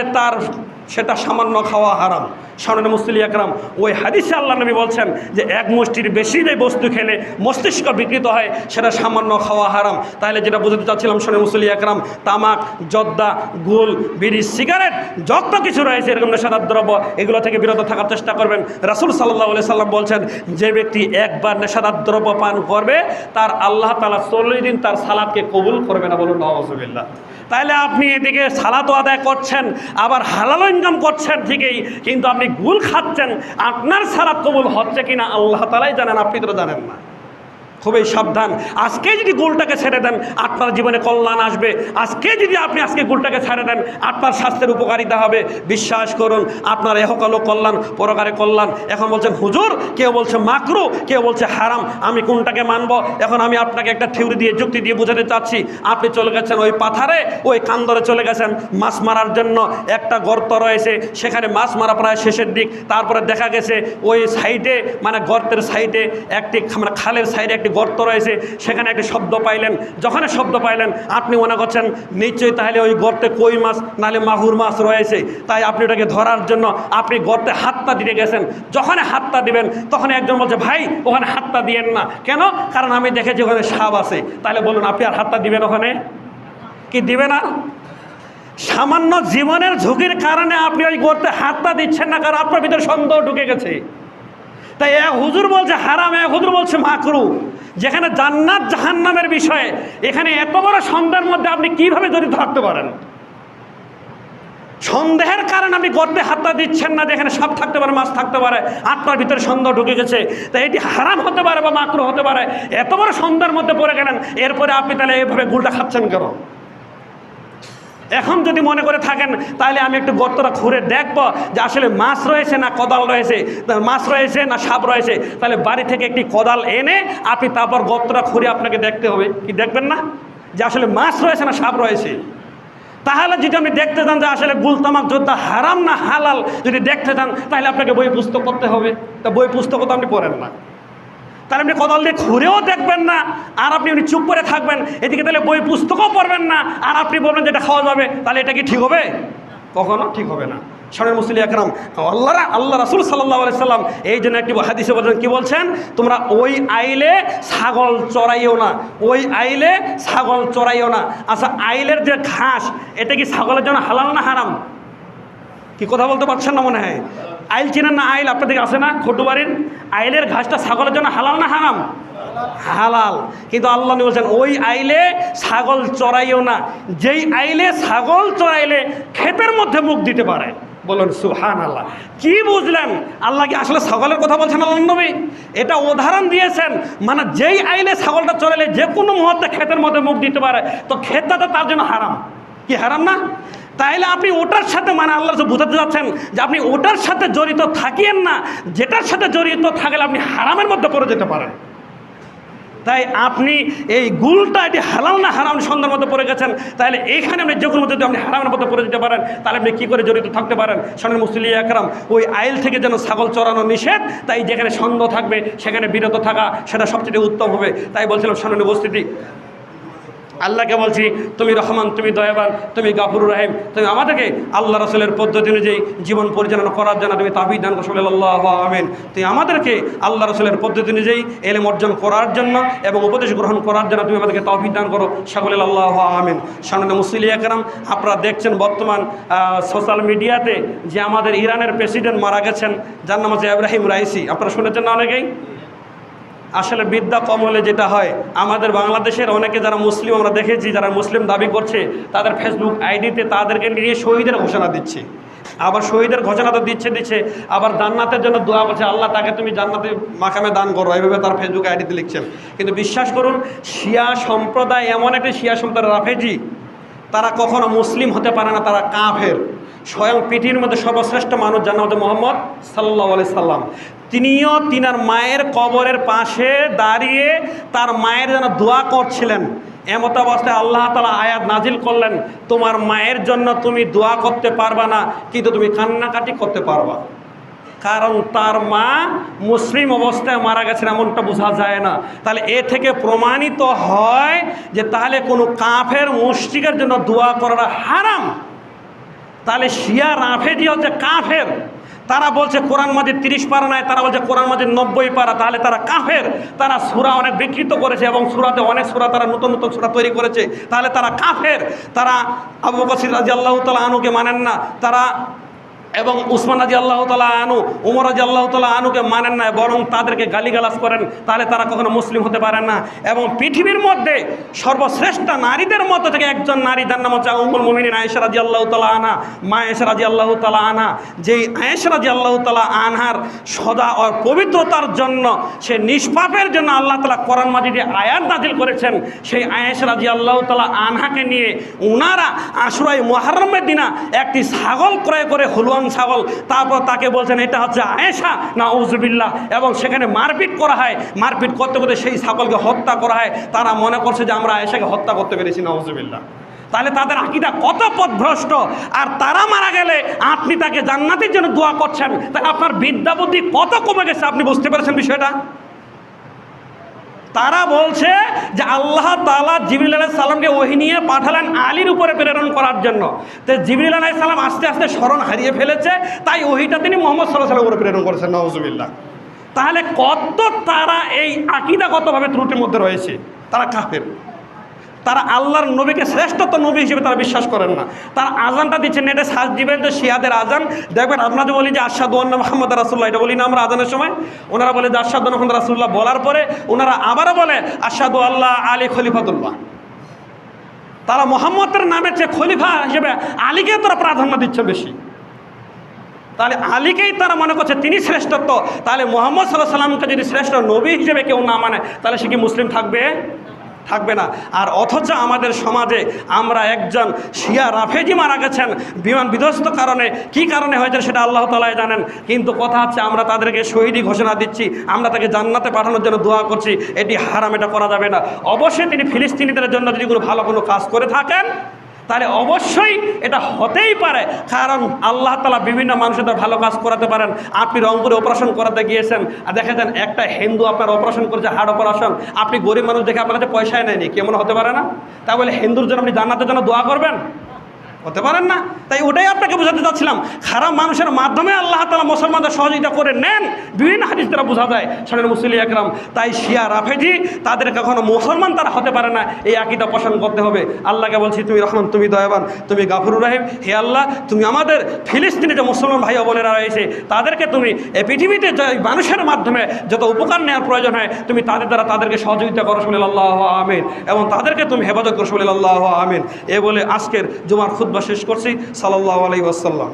Speaker 2: সেটা সামান্য খাওয়া হারাম। সামনে মুসলি একরাম ওই হাদিসে আল্লাহ নবী বলছেন যে এক মুষ্টির বেশি যে বস্তু খেলে মস্তিষ্ক বিকৃত হয় সেটা সামান্য খাওয়া হারাম। তাহলে যেটা বুঝতে চাচ্ছিলাম সামনে মুসলি একরাম, তামাক, জর্দা, গুল, বিড়ি, সিগারেট যত কিছু রয়েছে এরকম নেশাদার দ্রব্য, এগুলো থেকে বিরত থাকার চেষ্টা করবেন। রাসূল সাল্লাল্লাহু আলাইহি সাল্লাম বলছেন যে ব্যক্তি একবার নেশাদার দ্রব্য পান করবে তার আল্লাহ তাআলা 40 দিন তার সালাতকে কবুল করবে না। বলুন নাউযুবিল্লাহ। তাহলে আপনি এদিকে সালাতও আদায় করছেন, আবার হালাল ইনকাম করছেন ঠিকই, কিন্তু আপনি গুল খাচ্ছেন, আপনার সালাত কবুল হচ্ছে কিনা আল্লাহ তাআলাই জানেন, আপনি তো জানেন না। খুবই সাবধান। আজকে যদি গুলটাকে ছেড়ে দেন আপনার জীবনে কল্যাণ আসবে। আজকে গুলটাকে ছেড়ে দেন আপনার স্বাস্থ্যের উপকারিতা হবে। বিশ্বাস করুন আপনার এহকালও কল্যাণ, পরকালে কল্যাণ। এখন বলছেন হুজুর, কেউ বলছে মাকরু, কেউ বলছে হারাম, আমি কোনটাকে মানব? এখন আমি আপনাকে একটা থিওরি দিয়ে, যুক্তি দিয়ে বোঝাতে চাচ্ছি। আপনি চলে গেছেন ওই পাথারে, ওই কান্দরে চলে গেছেন মাছ মারার জন্য, একটা গর্ত রয়েছে, সেখানে মাছ মারা প্রায় শেষের দিক। তারপরে দেখা গেছে ওই সাইডে, মানে গর্তের সাইডে একটি, মানে খালের সাইডে একটি গর্ত রয়েছে, সেখানে একটি শব্দ পাইলেন। যখন শব্দ পাইলেন আপনি মনে করছেন নিশ্চয়ই তাহলে ওই গর্তে কই মাছ নাহলে মাগুর মাছ রয়েছে, তাই আপনি ওটাকে ধরার জন্য আপনি গর্তে হাতটা দিতে গেছেন। যখন হাতটা দিবেন তখন একজন বলছে ভাই ওখানে হাতটা দিয়েন না। কেন? কারণ আমি দেখেছি ওখানে সাপ আছে। তাহলে বলুন আপনি আর হাতটা দিবেন ওখানে? কি দিবে না? সামান্য জীবনের ঝুঁকির কারণে আপনি ওই গর্তে হাতটা দিচ্ছেন না, কারণ আপনার ভিতরে সন্দেহ ঢুকে গেছে। তাই এক হুজুর বলছে হারাম, এক হুজুর বলছে মাকরু। যেখানে জান্নাত জাহান্নামের বিষয়ে, এখানে এত বড় সন্দেহের মধ্যে আপনি কিভাবে জড়িত থাকতে পারেন? সন্দেহের কারণে আপনি গর্তে হাতটা দিচ্ছেন না, যেখানে সাপ থাকতে পারে, মাছ থাকতে পারে, আপনার ভিতরে সন্দেহ ঢুকে গেছে। তাই এটি হারাম হতে পারে বা মাকরু হতে পারে, এত বড় সন্দেহের মধ্যে পড়ে গেলেন, এরপরে আপনি তাহলে এইভাবে গুলটা খাচ্ছেন কেন? এখন যদি মনে করে থাকেন তাহলে আমি একটু গর্তটা খুঁড়ে দেখবো যে আসলে মাছ রয়েছে না কোদাল রয়েছে, মাছ রয়েছে না সাপ রয়েছে, তাহলে বাড়ি থেকে একটি কোদাল এনে আপনি তারপর গর্তটা খুঁড়ে আপনাকে দেখতে হবে। কি দেখবেন না যে আসলে মাছ রয়েছে না সাপ রয়েছে? তাহলে যদি আপনি দেখতে চান যে আসলে গুল তামাক জর্দা হারাম না হালাল, যদি দেখতে চান তাহলে আপনাকে বই পুস্তক করতে হবে। তা বই পুস্তকও তো আপনি পড়েন না, তাহলে আপনি কোদাল দিয়ে খুঁড়েও দেখবেন না, আর আপনি চুপ করে থাকবেন। এদিকে তাহলে বই পুস্তকও পড়বেন না, আর আপনি বলবেন যে এটা খাওয়া যাবে, তাহলে এটা কি ঠিক হবে? কখনো ঠিক হবে না। শোনেন মুসলি আকরাম, আল্লাহ রাসূল সাল্লাল্লাহু আলাইহি সাল্লাম এই জন্য একটি হাদিসে বলেন, কি বলছেন? তোমরা ওই আইলে ছাগল চড়াইও না, ওই আইলে ছাগল চড়াইও না। আচ্ছা, আইলের যে ঘাস, এটা কি ছাগলের জন্য হালাল না হারাম? কি কথা বলতে পারছেন না মনে হয়? আইল চিনেন না? আইল আপনাদের আছে না খটুবাড়ির? আইলের ঘাসটা ছাগলের জন্য হালাল না হারাম? হালাল। কিন্তু আল্লাহ বলছেন ওই আইলে ছাগল চড়াইও না, যেই আইলে ছাগল চড়াইলে ক্ষেতের মধ্যে মুখ দিতে পারে। বলুন সুবহানাল্লাহ। কি বুঝলেন? আল্লাহ কি আসলে ছাগলের কথা বলছেন আল্লাহ নবী? এটা উদাহরণ দিয়েছেন, মানে যেই আইলে ছাগলটা চড়াইলে যে কোনো মুহূর্তে ক্ষেতের মধ্যে মুখ দিতে পারে, তো ক্ষেতটা তো তার জন্য হারাম। কি হারাম না? তাইলে আপনি ওটার সাথে, মানে আল্লাহ বোঝাতে যাচ্ছেন যে আপনি ওটার সাথে জড়িত থাকিয়েন না, যেটার সাথে জড়িত থাকলে আপনি হারামের মধ্যে পড়ে যেতে পারেন। তাই আপনি এই গুলটা এটি হালাল না হারাম সন্ধ্যার মধ্যে পড়ে গেছেন, তাহলে এইখানে আপনি যে কোনো মধ্যে যদি আপনি হারামের মধ্যে পড়ে যেতে পারেন, তাহলে আপনি কী করে জড়িত থাকতে পারেন? সামনে মুসলিম একরাম ওই আইল থেকে যেন ছাগল চড়ানো নিষেধ, তাই যেখানে সন্দেহ থাকবে সেখানে বিরত থাকা সেটা সবচেয়ে উত্তম হবে। তাই বলছিলাম সামনে উপস্থিতি, আল্লাহকে বলছি তুমি রহমান, তুমি দয়াবান, তুমি গাফুরুর রহিম, তুমি আমাদেরকে আল্লাহ রসুলের পদ্ধতি অনুযায়ী জীবন পরিচালনা করার জন্য তুমি তাওফিক দান করো, আল্লাহ আমিন। তুমি আমাদেরকে আল্লাহ রসুলের পদ্ধতি অনুযায়ী এলেম অর্জন করার জন্য এবং উপদেশ গ্রহণ করার জন্য তুমি আমাদেরকে তাওফিক দান করো, সকলে আল্লাহ আমিন। সামনে মুসলিম একরাম, আপনারা দেখছেন বর্তমান সোশ্যাল মিডিয়াতে যে আমাদের ইরানের প্রেসিডেন্ট মারা গেছেন, যার নাম হচ্ছে ইব্রাহিম রাইসি, আপনারা শুনেছেন না অনেকেই? আসলে বিদ্যা কম হলে যেটা হয়, আমাদের বাংলাদেশের অনেকে যারা মুসলিম আমরা দেখেছি, যারা মুসলিম দাবি করছে, তাদের ফেসবুক আইডিতে তাদেরকে নিয়ে শহীদের ঘোষণা দিচ্ছে। আবার শহীদের ঘোষণা তো দিচ্ছে আবার জান্নাতের জন্য দোয়া করছে, আল্লাহ তাকে তুমি জান্নাতে মাকামে দান করো, এইভাবে তার ফেসবুক আইডিতে লিখছেন। কিন্তু বিশ্বাস করুন, শিয়া সম্প্রদায় এমন একটি শিয়া সম্প্রদায় রাফেজি, তারা কখনো মুসলিম হতে পারে না, তারা কাফের। স্বয়ং পৃথিবীর মধ্যে সর্বশ্রেষ্ঠ মানুষ যার নাম হচ্ছে মোহাম্মদ সাল্লাল্লাহু আলাইহি সাল্লাম, তিনিও তিনার মায়ের কবরের পাশে দাঁড়িয়ে তার মায়ের যেন দোয়া করছিলেন। এমত অবস্থায় আল্লাহ তাআলা আয়াত নাজিল করলেন, তোমার মায়ের জন্য তুমি দোয়া করতে পারবা না, কিন্তু তুমি কান্নাকাটি করতে পারবা, কারণ তার মা মুসলিম অবস্থায় মারা গেছেন, এমনটা বোঝা যায় না। তাহলে এ থেকে প্রমাণিত হয় যে তাহলে কোনো কাফের মুশরিকের জন্য দোয়া করাটা হারাম। তাহলে শিয়া রাফেজি হচ্ছে কাফের। তারা বলছে কোরআন মাজিদ 30 পারা নাই, তারা বলছে কোরআন মাজিদ 90 পারা, তাহলে তারা কাফের। তারা সূরা অনেক বিকৃত করেছে এবং সূরাতে অনেক সূরা তারা নতুন নতুন সূরা তৈরি করেছে, তাহলে তারা কাফের। তারা আবু বকর রাদিয়াল্লাহু তাআলা আনহুকে মানেন না, তারা এবং উসমান রাদিয়াল্লাহু তাআলা আনহু, ওমর রাদিয়াল্লাহু তাআলা আনহুকে মানেন না, বরং তাদেরকে গালিগালাজ করেন, তাহলে তারা কখনো মুসলিম হতে পারেন না। এবং পৃথিবীর মধ্যে সর্বশ্রেষ্ঠ নারীদের মধ্যে থেকে একজন নারী, যার নাম হচ্ছে উম্মুল মুমিনিন আয়েশা রাদিয়াল্লাহু তাআলা আনহা, মা আয়েশা রাদিয়াল্লাহু তাআলা আনহা। যেই আয়েশা রাদিয়াল্লাহু তাআলা আনহার সদা ও পবিত্রতার জন্য, সে নিষ্পাপের জন্য আল্লাহ তাআলা কোরআন মাজিদে আয়াত নাজিল করেছেন। সেই আয়েশা রাদিয়াল্লাহু তাআলা আনহাকে নিয়ে ওনারা আশুরায়ে মুহররমের দিনা একটি ছাগল ক্রয় করে, হলুয়ান ছাগল, তারপর তাকে বলছেন এটা হচ্ছে আয়েশা, নাউজুবিল্লাহ, এবং সেখানে মারপিট করা হয়। মারপিট করতে করতে সেই ছাগলকে হত্যা করা হয়। তারা মনে করছে যে আমরা আয়েশাকে হত্যা করতে পেরেছি, নাউজুবিল্লাহ। তাহলে তাদের আকীদা কত পথভ্রষ্ট। আর তারা মারা গেলে আপনি তাকে জান্নাতের জন্য দোয়া করছেন, তাই আপনার বিদ্যা বুদ্ধি কত কমে গেছে, আপনি বুঝতে পেরেছেন বিষয়টা? তারা বলছে যে আল্লাহ তাআলা জিবরিল আলাইহিস সালামকে ওহী নিয়ে পাঠালেন আলীর উপরে প্রেরণ করার জন্য। তো জিবরিল আলাইহিস সালাম আস্তে আস্তে স্মরণ হারিয়ে ফেলেছে, তাই ওহীটা তিনি মুহাম্মদ সাল্লাল্লাহু আলাইহি ওয়াসাল্লামের উপরে প্রেরণ করেছেন, নাউজুবিল্লাহ। তাহলে কত তারা এই আকীদাগতভাবে ত্রুটির মধ্যে রয়েছে, তারা কাফের। তারা আল্লাহর নবীকে শ্রেষ্ঠত্ব নবী হিসেবে তারা বিশ্বাস করেন না। তারা আজানটা দিচ্ছেন, নেটে সার্চ দিবেন তো শিয়াদের আজান দেখবেন। আমরা যে বলি যে আশহাদু আন্না মুহাম্মাদার রাসূলুল্লাহ, এটা বলি না আমরা আজানের সময়? ওনারা বলে যে আশহাদু আন্না মুহাম্মাদার রাসূলুল্লাহ, বলার পরে ওনারা আবারও বলে আশহাদু আল্লাহ আলী খলিফাতুল্লাহ। তারা মুহাম্মদের নামের চেয়ে খলিফা হিসেবে আলীকে তারা প্রাধান্য দিচ্ছে বেশি। তাহলে আলীকেই তারা মনে করছে তিনি শ্রেষ্ঠত্ব। তাহলে মুহাম্মদ সাল্লাল্লাহু আলাইহি সাল্লামকে যদি শ্রেষ্ঠ নবী হিসেবে কেউ না মানে, তাহলে সে কি মুসলিম থাকবে? থাকবে না। আর অথচ আমাদের সমাজে আমরা একজন শিয়া রাফেজি মারা গেছেন বিমান বিধ্বস্ত কারণে, কি কারণে হয়েছে সেটা আল্লাহ তাআলাই জানেন। কিন্তু কথা হচ্ছে আমরা তাদেরকে শহীদি ঘোষণা দিচ্ছি, আমরা তাকে জান্নাতে পাঠানোর জন্য দোয়া করছি, এটি হারাম, এটা করা যাবে না। অবশ্যই তিনি ফিলিস্তিনিদের জন্য যদি কোনো ভালো কোনো কাজ করে থাকেন, তাহলে অবশ্যই এটা হতেই পারে, কারণ আল্লাহ তাআলা বিভিন্ন মানুষের ভালো কাজ করাতে পারেন। আপনি রংপুরে অপারেশন করাতে গিয়েছেন আর দেখেছেন একটা হিন্দু আপনার অপারেশন করেছে, হার্ট অপারেশন, আপনি গরিব মানুষ দেখে আপনার কাছে পয়সায় নেয়নি, কেমন হতে পারে না? তাই বলে হিন্দুর জন্য আপনি জান্নাতের জন্য দোয়া করবেন? হতে পারেন না। তাই ওটাই আপনাকে বোঝাতে চাচ্ছিলাম, খারাপ মানুষের মাধ্যমে আল্লাহ তাআলা মুসলমানদের সহযোগিতা করে নেন, বিভিন্ন হাদিস দ্বারা বোঝা যায়। সামনে মুসলিম একরাম, তাই শিয়া রাফেজি তাদের কখনো মুসলমান তারা হতে পারে না, এই আকীদা পোষণ করতে হবে। আল্লাহকে বলছি তুমি রহমান, তুমি দয়াবান, তুমি গাফুরুর রহিম। হে আল্লাহ, তুমি আমাদের ফিলিস্তিনে যে মুসলমান ভাই বোনেরা রয়েছে তাদেরকে তুমি এই পৃথিবীতে মানুষের মাধ্যমে যত উপকার নেওয়ার প্রয়োজন হয় তুমি তাদের দ্বারা তাদেরকে সহযোগিতা করো, আল্লাহু আমিন, এবং তাদেরকে তুমি হেফাজত করো, আল্লাহু আমিন। এ বলে আজকের জুমার খুতবা শেষ করছি। সাল্লাল্লাহু আলাইহি ওয়াসাল্লাম।